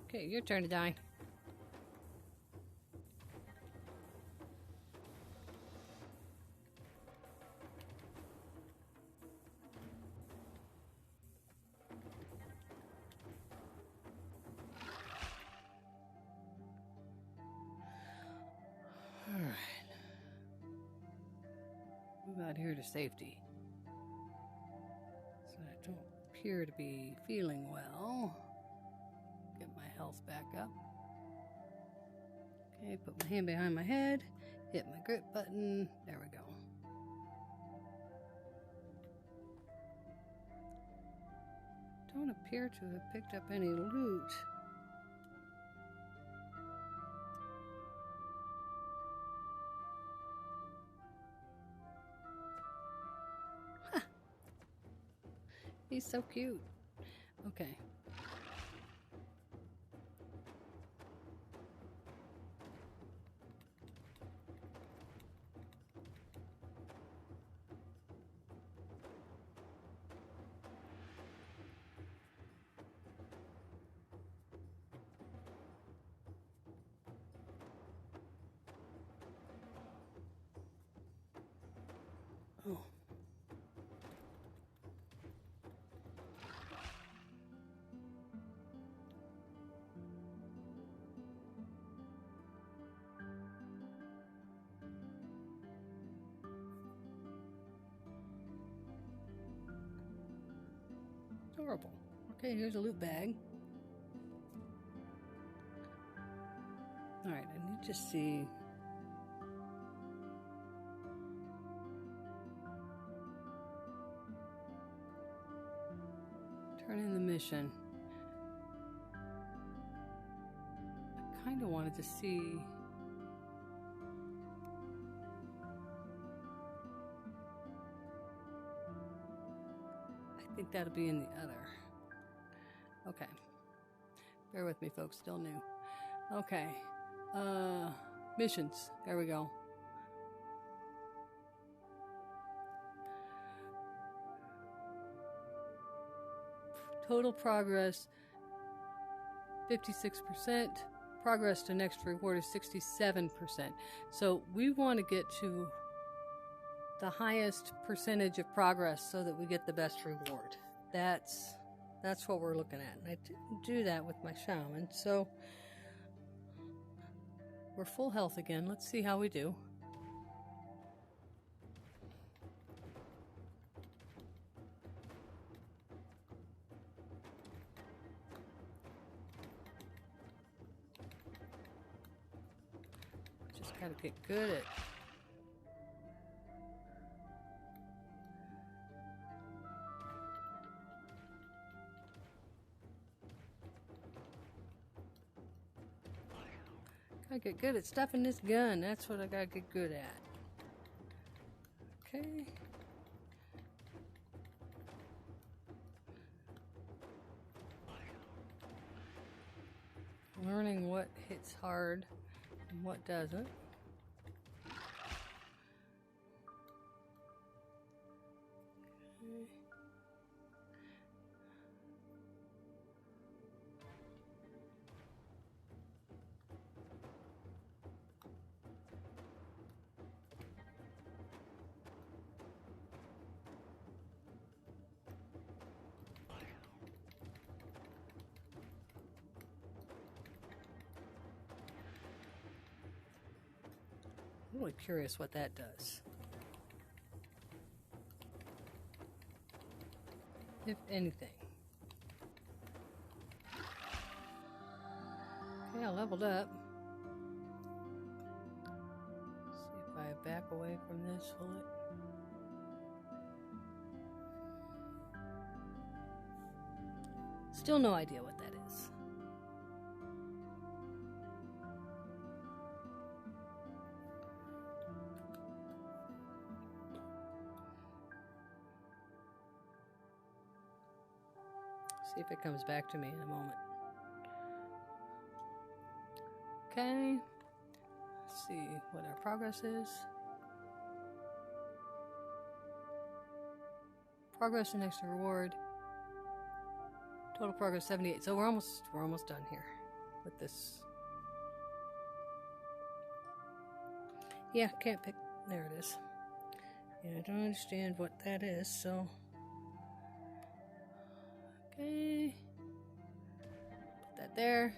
Okay, your turn to die. Alright. Move out here to safety. So I don't appear to be feeling well. Get my health back up. Okay, put my hand behind my head. Hit my grip button. There we go. Don't appear to have picked up any loot. He's so cute. Okay. Oh. Adorable. Okay, here's a loot bag. Alright, I need to see. Turn in the mission. I kind of wanted to see. I think that'll be in the other. Okay. Bear with me, folks. Still new. Okay. Missions. There we go. Total progress 56%. Progress to next reward is 67%. So we want to get to the highest percentage of progress so that we get the best reward. That's what we're looking at. And I didn't do that with my shaman. So we're full health again. Let's see how we do. Just gotta get good at get good at stuffing this gun. That's what I gotta get good at. Okay. Learning what hits hard and what doesn't. Okay. I'm really curious what that does. If anything. Okay, I leveled up. Let's see if I back away from this, will it? Still no idea what that is. See if it comes back to me in a moment. Okay. Let's see what our progress is. Progress to next reward. Total progress 78. So we're almost done here with this. Yeah, can't pick. There it is. Yeah, I don't understand what that is, so. Okay. Put that there.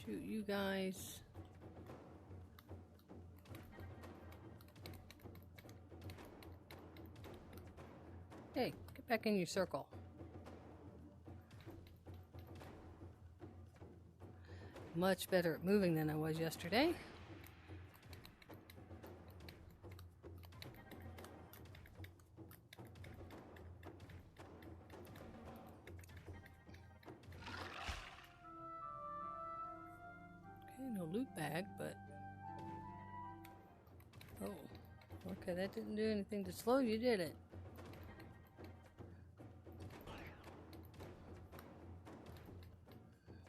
Shoot you guys. Hey, get back in your circle. Much better at moving than I was yesterday. Okay, no loot bag, but... Oh, okay, that didn't do anything to slow you, did it?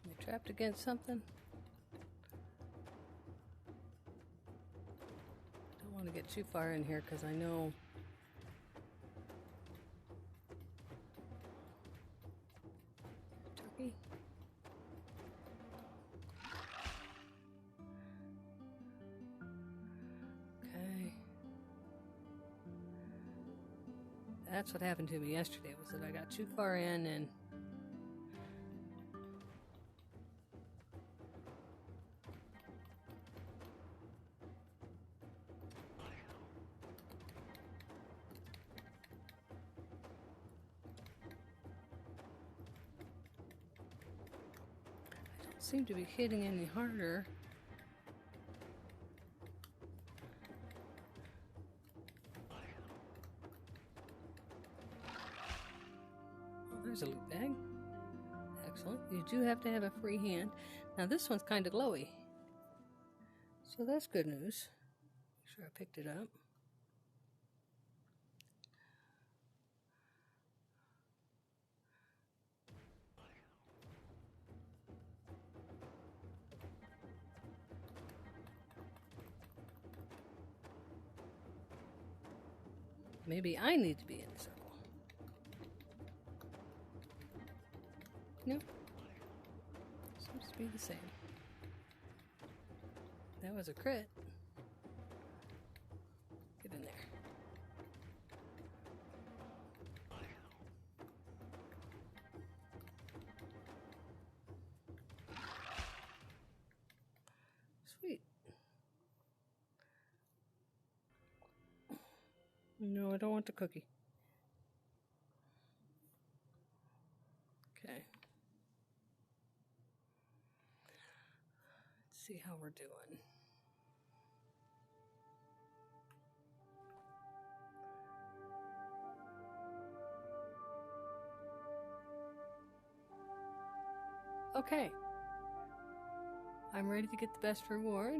You trapped against something? Don't want to get too far in here because I know... Turkey? Okay. That's what happened to me yesterday, was that I got too far in and... seem to be hitting any harder. There's a loot bag. Excellent. You do have to have a free hand. Now this one's kind of glowy. So that's good news. Make sure I picked it up. Maybe I need to be in the circle. Nope. Seems to be the same. That was a crit. Get in there. Sweet. No, I don't want the cookie. Okay. Let's see how we're doing. Okay. I'm ready to get the best reward.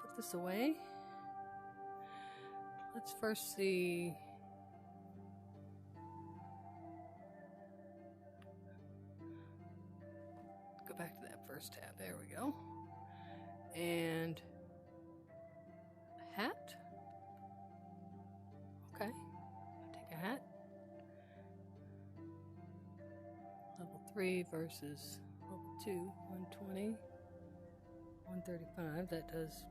Put this away. Let's first see. Go back to that first tab. There we go. And a hat. Okay. Take a hat. Level 3 versus level 2, 120, 135. That does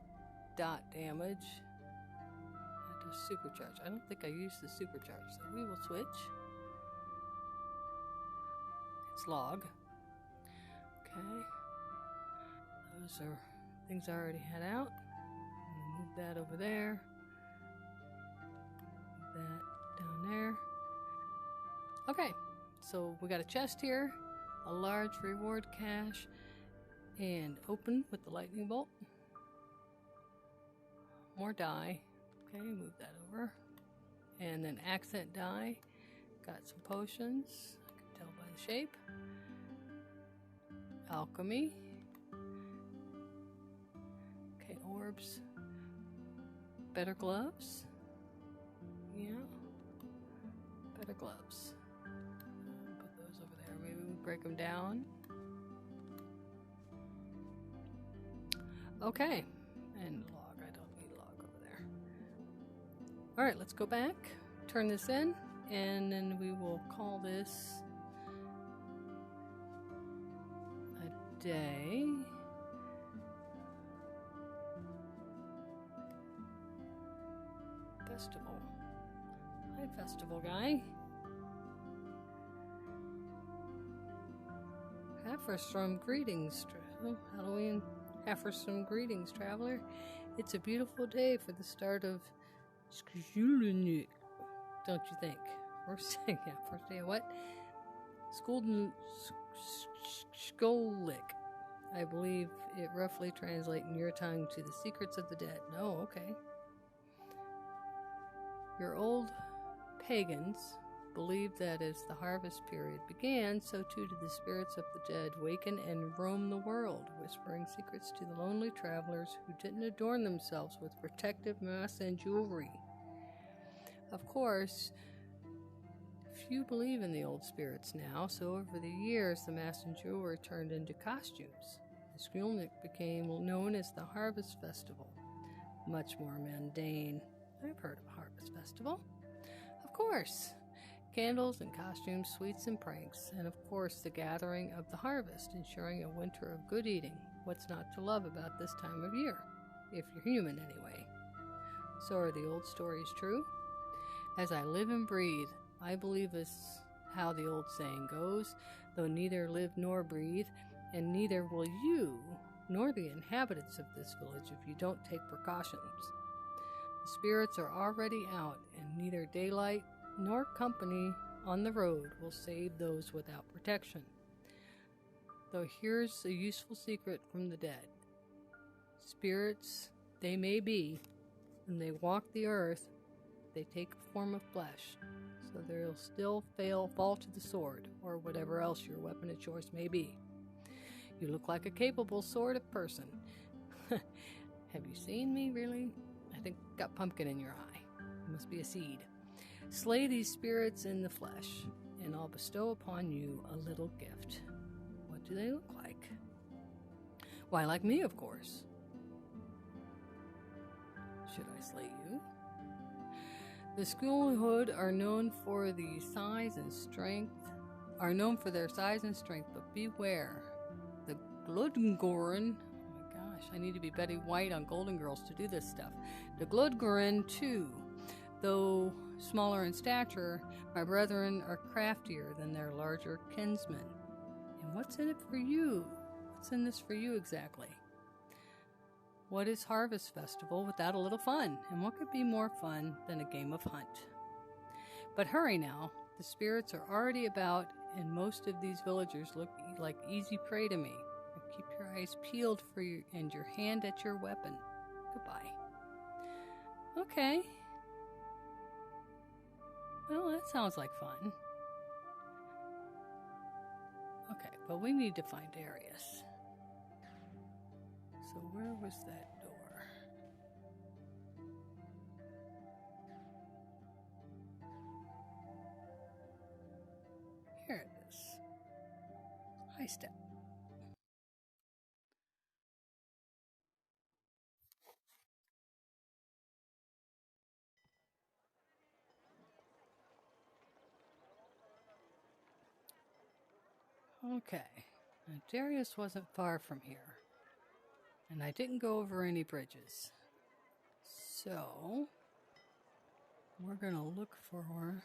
dot damage. That does supercharge. I don't think I used the supercharge, so we will switch. It's log. Okay. Those are things I already had out. I'm gonna move that over there. Move that down there. Okay. So we got a chest here, a large reward cache, and open with the lightning bolt. More die. Okay, move that over. And then accent die. Got some potions. I can tell by the shape. Alchemy. Okay, orbs. Better gloves. Yeah. Better gloves. Break them down. Okay. And log. I don't need log over there. Alright, let's go back. Turn this in. And then we will call this a day. Festival. Hi, festival guy. Half-from greetings, Halloween. Half-from greetings, traveler. It's a beautiful day for the start of Skjulenuk, don't you think? First day of what? Skolik. I believe it roughly translates in your tongue to the secrets of the dead. No, okay. Your old pagans believed that as the harvest period began, so too did the spirits of the dead waken and roam the world, whispering secrets to the lonely travelers who didn't adorn themselves with protective masks and jewelry. Of course, few believe in the old spirits now, so over the years the masks and jewelry turned into costumes. The Skjulenuk became known as the Harvest Festival. Much more mundane. I've heard of a Harvest Festival. Of course. Candles and costumes, sweets and pranks, and of course the gathering of the harvest, ensuring a winter of good eating. What's not to love about this time of year? If you're human, anyway. So are the old stories true? As I live and breathe, I believe this how the old saying goes, though neither live nor breathe, and neither will you, nor the inhabitants of this village if you don't take precautions. The spirits are already out, and neither daylight nor company on the road will save those without protection. Though here's a useful secret from the dead. Spirits they may be, and they walk the earth, they take a form of flesh, so they'll still fall to the sword, or whatever else your weapon of choice may be. You look like a capable sort of person. Have you seen me, really? I think I've got pumpkin in your eye. It must be a seed. Slay these spirits in the flesh, and I'll bestow upon you a little gift. What do they look like? Why, like me, of course. Should I slay you? The schoolhood are known for their size and strength, but beware. The Gludgoran, oh my gosh, I need to be Betty White on Golden Girls to do this stuff. The Gludgoran, too, though smaller in stature, my brethren are craftier than their larger kinsmen. And what's in it for you? What's in this for you exactly? What is Harvest Festival without a little fun? And what could be more fun than a game of hunt? But hurry now, the spirits are already about, and most of these villagers look like easy prey to me. Keep your eyes peeled for you and your hand at your weapon. Goodbye. Okay. Well, that sounds like fun. Okay, but we need to find Darius. So where was that door? Here it is. High step. Okay, now Darius wasn't far from here, and I didn't go over any bridges, so we're going to look for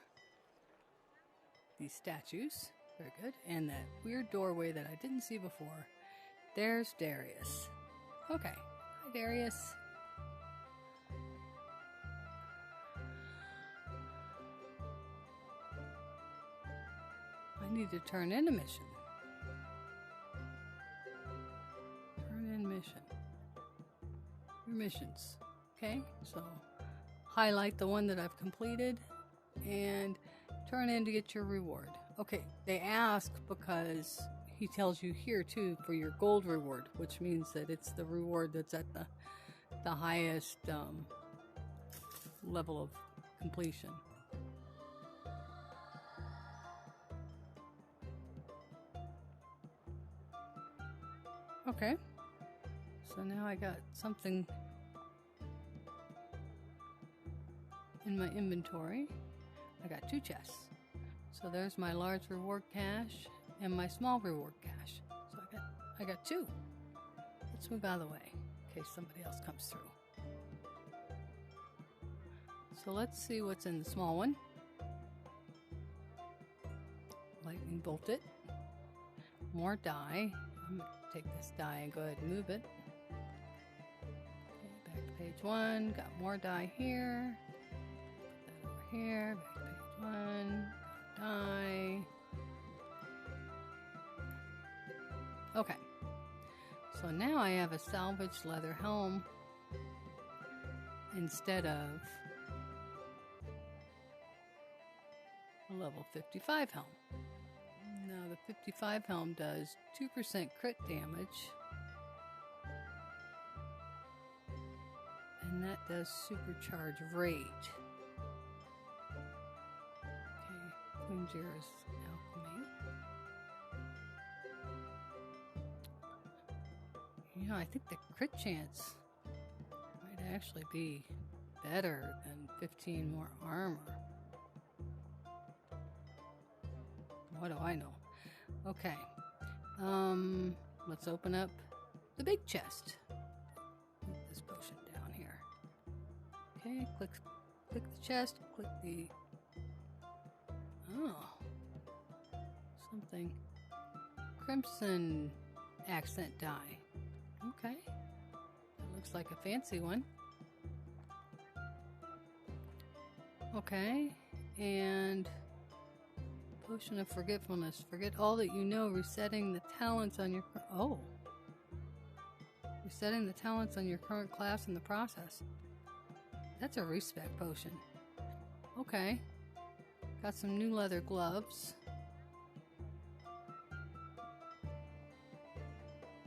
these statues, very good, and that weird doorway that I didn't see before. There's Darius. Okay, hi Darius. I need to turn in a mission. Your missions. Okay, so highlight the one that I've completed and turn in to get your reward. Okay, they ask because he tells you here too for your gold reward, which means that it's the reward that's at the highest level of completion. Okay. So now I got something in my inventory. I got 2 chests. So there's my large reward cache and my small reward cache. So I got 2. Let's move out of the way in case somebody else comes through. So let's see what's in the small one. Lightning bolt it. More dye. I'm going to take this dye and go ahead and move it. Back to page 1, got more dye here, put that over here, back to page 1, dye. Okay, so now I have a salvaged leather helm instead of a level 55 helm. Now the 55 helm does 2% crit damage, and that does supercharge rate. Okay, Queen Jira's alchemy. You know, I think the crit chance might actually be better than 15 more armor. What do I know? Okay, let's open up the big chest. Put this potion down here. Okay, click the chest, click the, something, crimson accent dye. Okay, that looks like a fancy one. Okay, and Potion of Forgetfulness. Forget all that you know, resetting the talents on your... Resetting the talents on your current class in the process. That's a respec potion. Okay. Got some new leather gloves.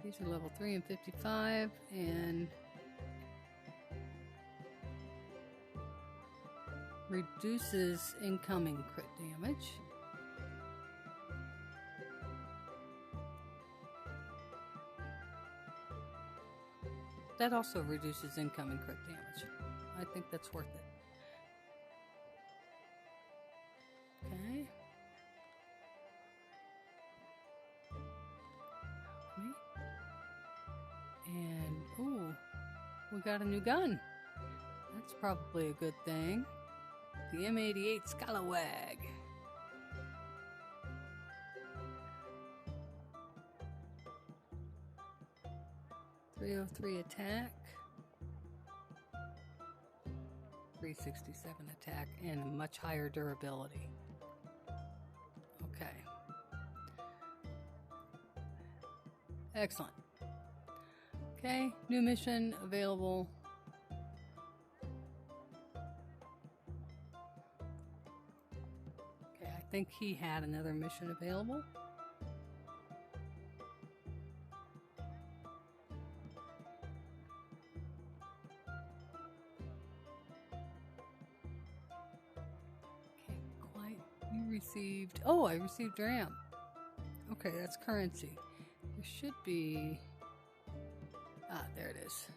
These are level 3 and 55, and reduces incoming crit damage. That also reduces incoming crit damage. I think that's worth it. Okay. And, ooh, we got a new gun. That's probably a good thing. The M88 Scalawag. .303 attack. 367 attack, and much higher durability. Okay. Excellent. Okay, new mission available. Okay, I think he had another mission available. Received. Oh, I received RAM. Okay, that's currency. There should be. Ah, there it is.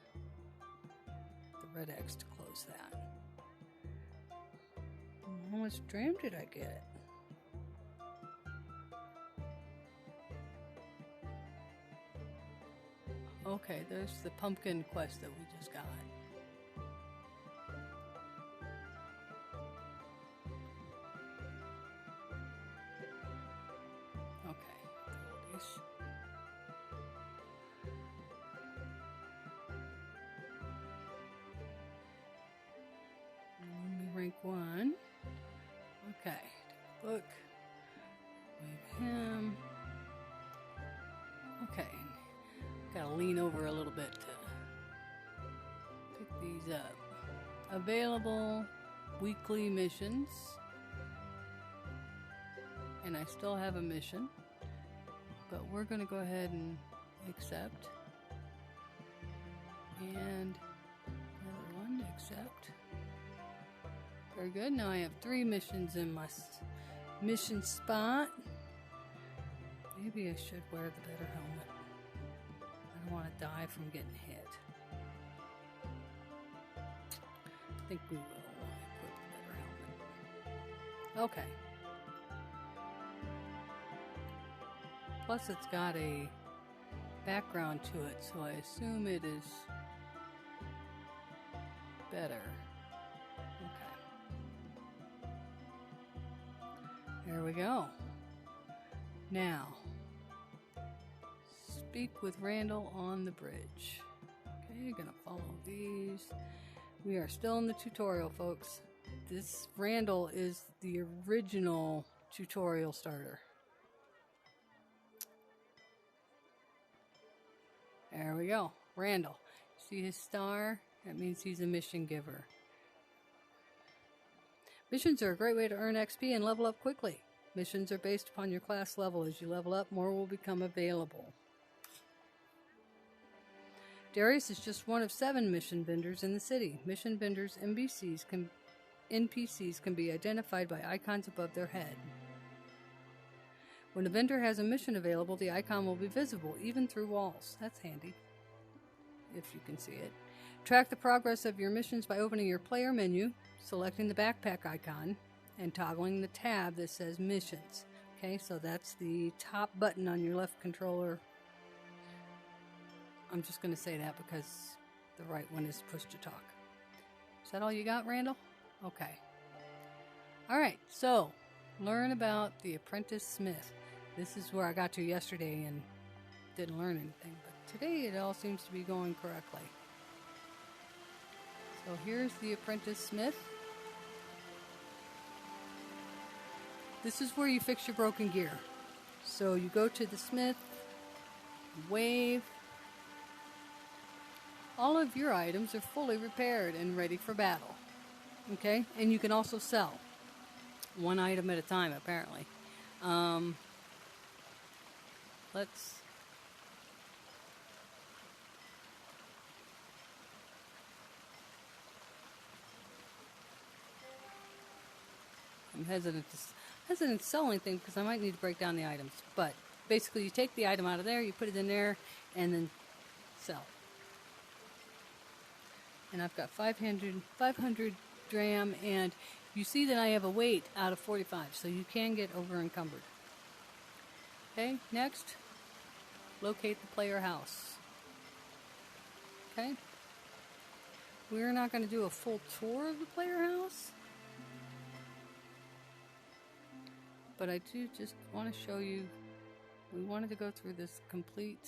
The red X to close that. How much RAM did I get? Okay, there's the pumpkin quest that we just got. Rank 1. Okay, look. Wave him. Okay, gotta lean over a little bit to pick these up. Available weekly missions. And I still have a mission, but we're gonna go ahead and accept. And another one, accept. Very good. Now I have 3 missions in my mission spot. Maybe I should wear the better helmet. I don't want to die from getting hit. I think we will equip the better helmet. Okay. Plus it's got a background to it, so I assume it is better. There we go. Now, speak with Randall on the bridge. Okay, gonna follow these. We are still in the tutorial, folks. This Randall is the original tutorial starter. There we go. Randall. See his star? That means he's a mission giver. Missions are a great way to earn XP and level up quickly. Missions are based upon your class level. As you level up, more will become available. Darius is just one of 7 mission vendors in the city. Mission vendors' NPCs can be identified by icons above their head. When a vendor has a mission available, the icon will be visible, even through walls. That's handy, if you can see it. Track the progress of your missions by opening your player menu, selecting the backpack icon, and toggling the tab that says missions. Okay, so that's the top button on your left controller. I'm just going to say that because the right one is push to talk. Is that all you got, Randall? Okay. Alright, so learn about the Apprentice Smith. This is where I got to yesterday and didn't learn anything, but today it all seems to be going correctly. So here's the Apprentice Smith. This is where you fix your broken gear. So you go to the smith, wave. All of your items are fully repaired and ready for battle. Okay, and you can also sell one item at a time, apparently. Let's... I'm hesitant to sell anything because I might need to break down the items. But basically, you take the item out of there, you put it in there, and then sell. And I've got 500 dram, and you see that I have a weight out of 45, so you can get over encumbered. Okay, next, locate the player house. Okay, we're not going to do a full tour of the player house, but I do just want to show you, we wanted to go through this complete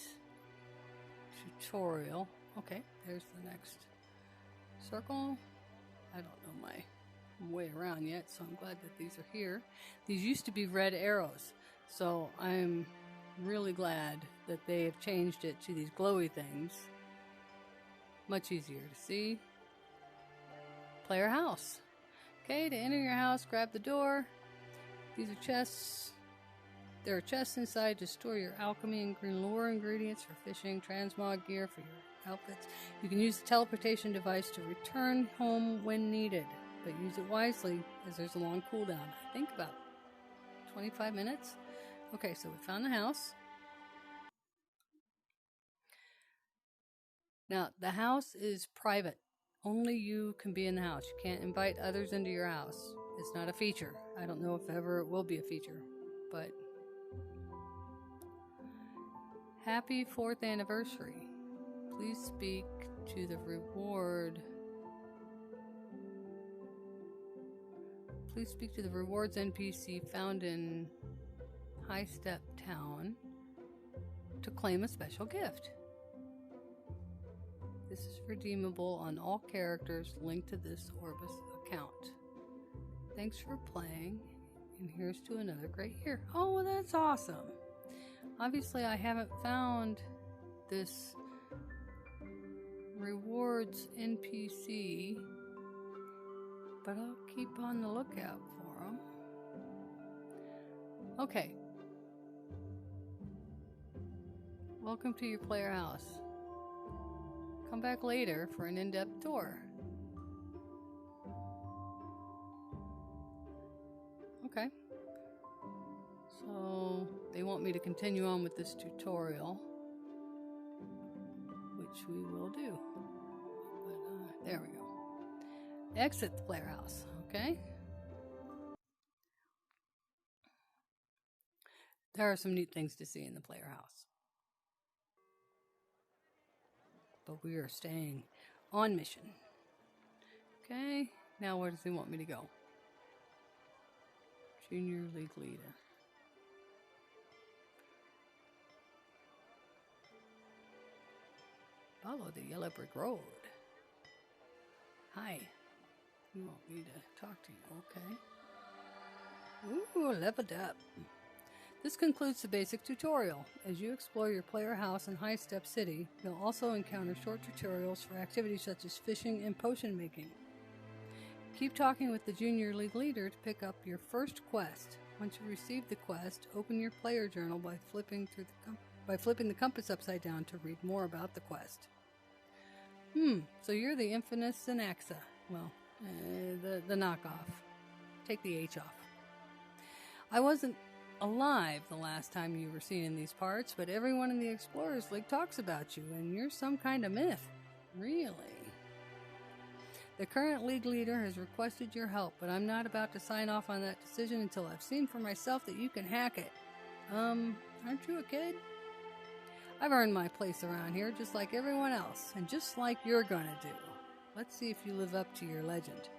tutorial. Okay, there's the next circle. I don't know my way around yet, so I'm glad that these are here. These used to be red arrows, so I'm really glad that they have changed it to these glowy things. Much easier to see. Player house. Okay, to enter your house, grab the door. These are chests. There are chests inside to store your alchemy and green lure ingredients for fishing, transmog gear for your outfits. You can use the teleportation device to return home when needed, but use it wisely as there's a long cooldown. I think about 25 minutes. Okay, so we found the house. Now, the house is private. Only you can be in the house. You can't invite others into your house. It's not a feature. I don't know if ever it will be a feature, but happy 4th anniversary. Please speak to the reward. Please speak to the rewards NPC found in High Step Town to claim a special gift. This is redeemable on all characters linked to this Orbus account. Thanks for playing, and here's to another great year. Oh, well, that's awesome. Obviously, I haven't found this rewards NPC, but I'll keep on the lookout for them. Okay. Welcome to your player house. Come back later for an in-depth tour. Okay. So they want me to continue on with this tutorial, which we will do. But, there we go. Exit the player house, okay? There are some neat things to see in the player house. But we are staying on mission. Okay, now where does he want me to go? Junior League Leader. Follow the yellow brick road. Hi. You want me to talk to you, okay. Ooh, leveled up. This concludes the basic tutorial. As you explore your player house in High Step City, you'll also encounter short tutorials for activities such as fishing and potion making. Keep talking with the Junior League Leader to pick up your first quest. Once you receive the quest, open your player journal by flipping the compass upside down to read more about the quest. So you're the infamous Synaxa. Well, the knockoff. Take the H off. I wasn't alive the last time you were seen in these parts, but everyone in the Explorers League talks about you, and you're some kind of myth. Really? The current league leader has requested your help, but I'm not about to sign off on that decision until I've seen for myself that you can hack it. Aren't you a kid? I've earned my place around here just like everyone else, and just like you're gonna do. Let's see if you live up to your legend.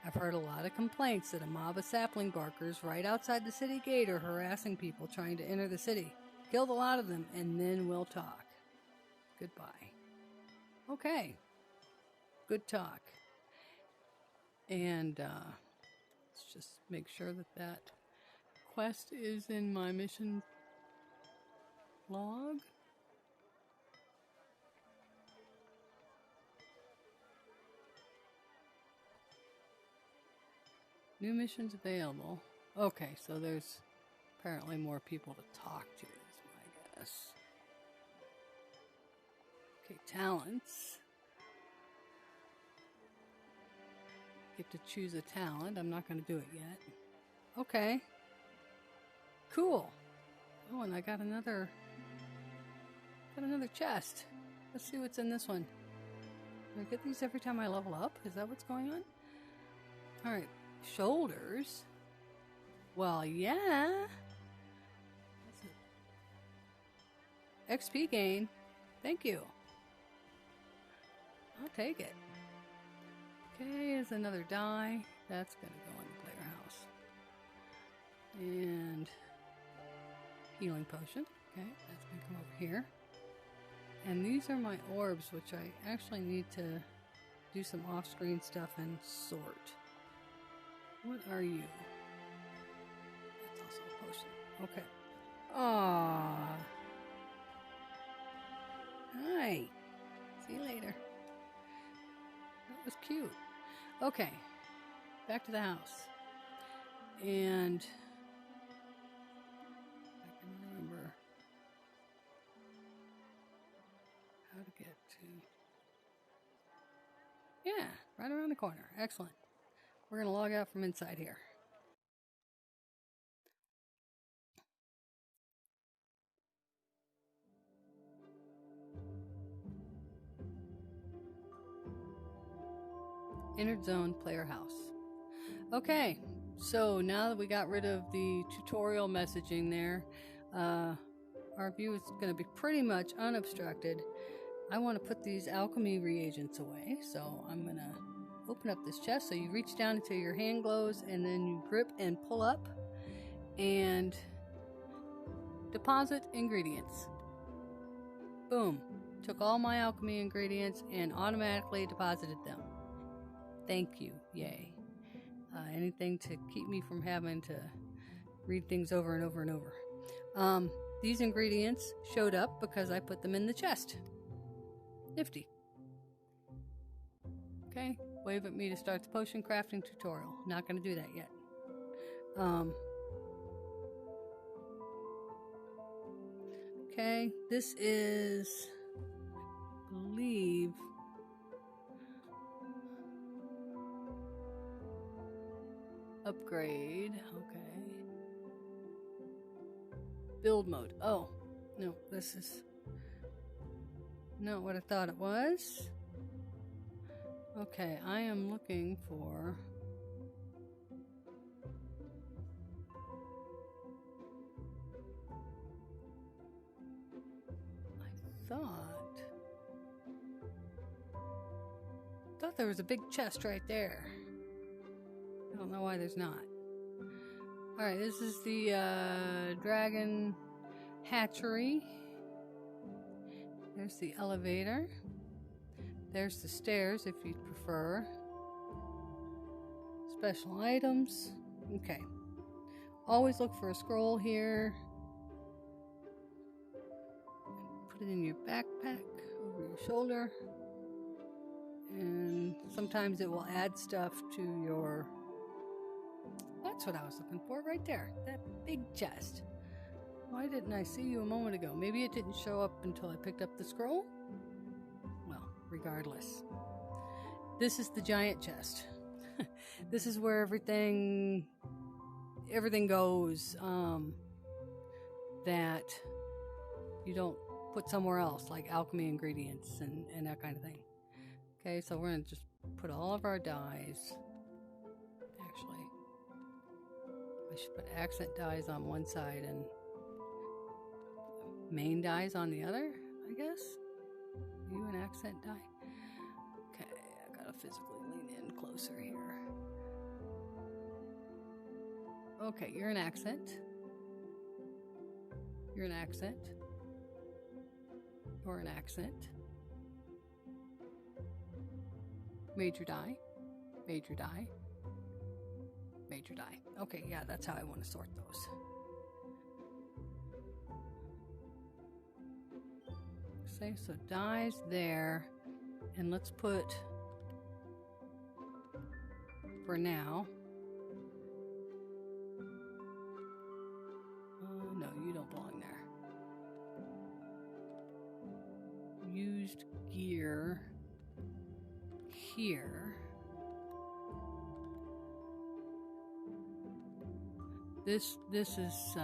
I've heard a lot of complaints that a mob of sapling barkers right outside the city gate are harassing people trying to enter the city. Kill the lot of them, and then we'll talk. Goodbye. Okay. Good talk. And let's just make sure that quest is in my mission log. New missions available. Okay, so there's apparently more people to talk to, is my guess. Okay, talents. Get to choose a talent. I'm not going to do it yet. Okay. Cool. Oh, and I got another chest. Let's see what's in this one. Do I get these every time I level up? Is that what's going on? Alright. Shoulders. Well, yeah. XP gain. Thank you. I'll take it. Okay, here's another die. That's going to go in the player house. And healing potion. Okay, that's going to come over here. And these are my orbs, which I actually need to do some off-screen stuff and sort. What are you? That's also a potion. Okay. Aww. Hi. See you later. That was cute. Okay. Back to the house. And I can remember how to get to... Yeah, right around the corner. Excellent. We're going to log out from inside here. Entered zone, player house. Okay, so now that we got rid of the tutorial messaging there, our view is going to be pretty much unobstructed. I want to put these alchemy reagents away, so I'm going to open up this chest. So you reach down until your hand glows, and then you grip and pull up and deposit ingredients. Boom. Took all my alchemy ingredients and automatically deposited them. Thank you. Yay. Anything to keep me from having to read things over and over and over. These ingredients showed up because I put them in the chest. Nifty. Okay, wave at me to start the potion crafting tutorial. Not going to do that yet. Okay, this is, I believe, upgrade. Okay. Build mode. Oh, no, this is not what I thought it was. Okay, I am looking for... I thought there was a big chest right there. I don't know why there's not. Alright, this is the dragon hatchery. There's the elevator. There's the stairs if you'd prefer. Special items. Okay. Always look for a scroll here. Put it in your backpack, over your shoulder. And sometimes it will add stuff to your... That's what I was looking for right there. That big chest. Why didn't I see you a moment ago? Maybe it didn't show up until I picked up the scroll? Well, regardless. This is the giant chest. This is where everything goes that you don't put somewhere else, like alchemy ingredients and that kind of thing. Okay, so we're going to just put all of our dyes. Actually, I should put accent dyes on one side and main dyes on the other, I guess. You an accent dye? Okay, I gotta physically lean in closer here. Okay, you're an accent. You're an accent. You're an accent. Major dye. Major dye. Major dye. Okay, yeah, that's how I want to sort those. Okay, so dyes there. And let's put, for now, No, you don't belong there. Used gear here. This is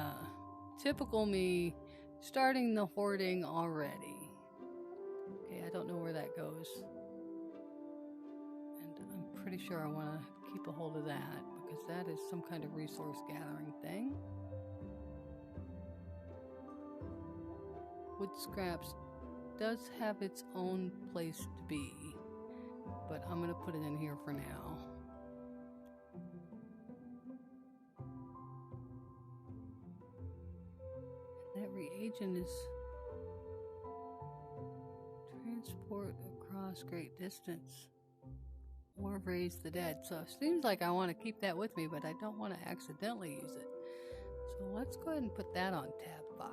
typical me starting the hoarding already. Okay, I don't know where that goes. And I'm pretty sure I want to keep a hold of that because that is some kind of resource gathering thing. Wood scraps does have its own place to be, but I'm going to put it in here for now. That reagent is transport across great distance or raise the dead. So it seems like I want to keep that with me, but I don't want to accidentally use it. So let's go ahead and put that on tab 5.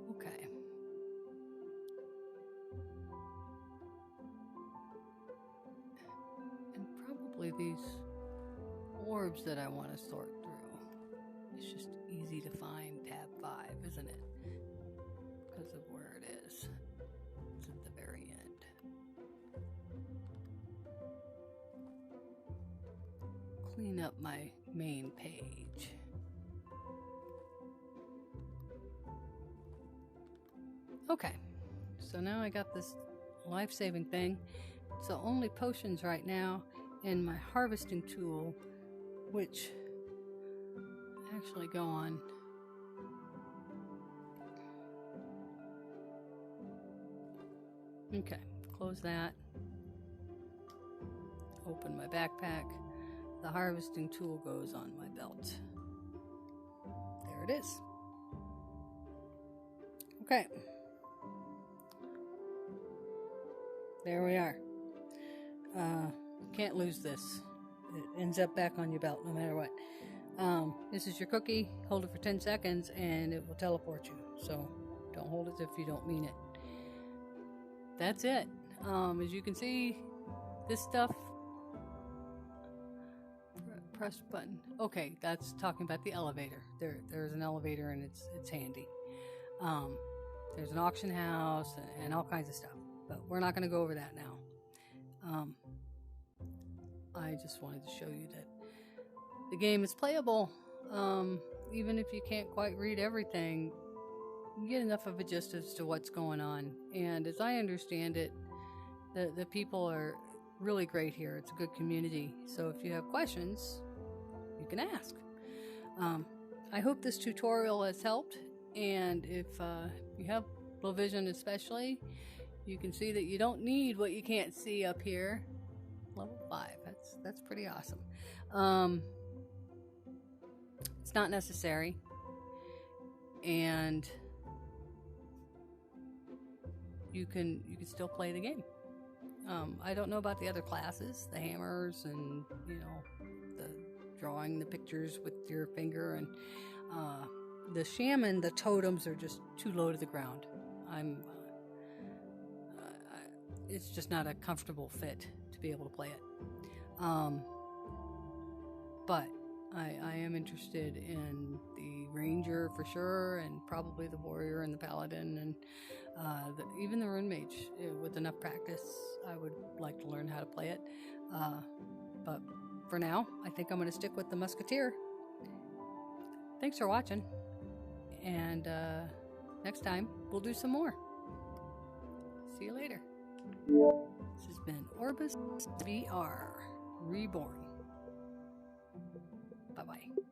Okay. And probably these orbs that I want to sort through. It's just easy to find tab 5, isn't it? Because of where it is. It's at the very end. Clean up my main page. Okay, so now I got this life-saving thing. So only potions right now and my harvesting tool, which actually go on. Okay, close that. Open my backpack. The harvesting tool goes on my belt. There it is. Okay. There we are. Can't lose this. It ends up back on your belt no matter what. This is your cookie. Hold it for 10 seconds and it will teleport you. So don't hold it if you don't mean it. That's it. As you can see, this stuff. Press button. Okay, that's talking about the elevator. There's an elevator and it's handy. There's an auction house and all kinds of stuff. But we're not going to go over that now. I just wanted to show you that the game is playable. Even if you can't quite read everything, you get enough of a gist as to what's going on. And as I understand it, the people are really great here. It's a good community. So if you have questions, you can ask. I hope this tutorial has helped. And if you have low vision especially, you can see that you don't need what you can't see up here. Level 5, that's pretty awesome. It's not necessary. And you can still play the game. I don't know about the other classes, the hammers and, the drawing the pictures with your finger, and the shaman, the totems are just too low to the ground. It's just not a comfortable fit to be able to play it. But I am interested in the ranger for sure, and probably the warrior and the paladin, and even the rune mage. With enough practice, I would like to learn how to play it. But for now, I think I'm going to stick with the Musketeer. Thanks for watching, and next time we'll do some more. See you later. This has been OrbusVR Reborn. Bye-bye.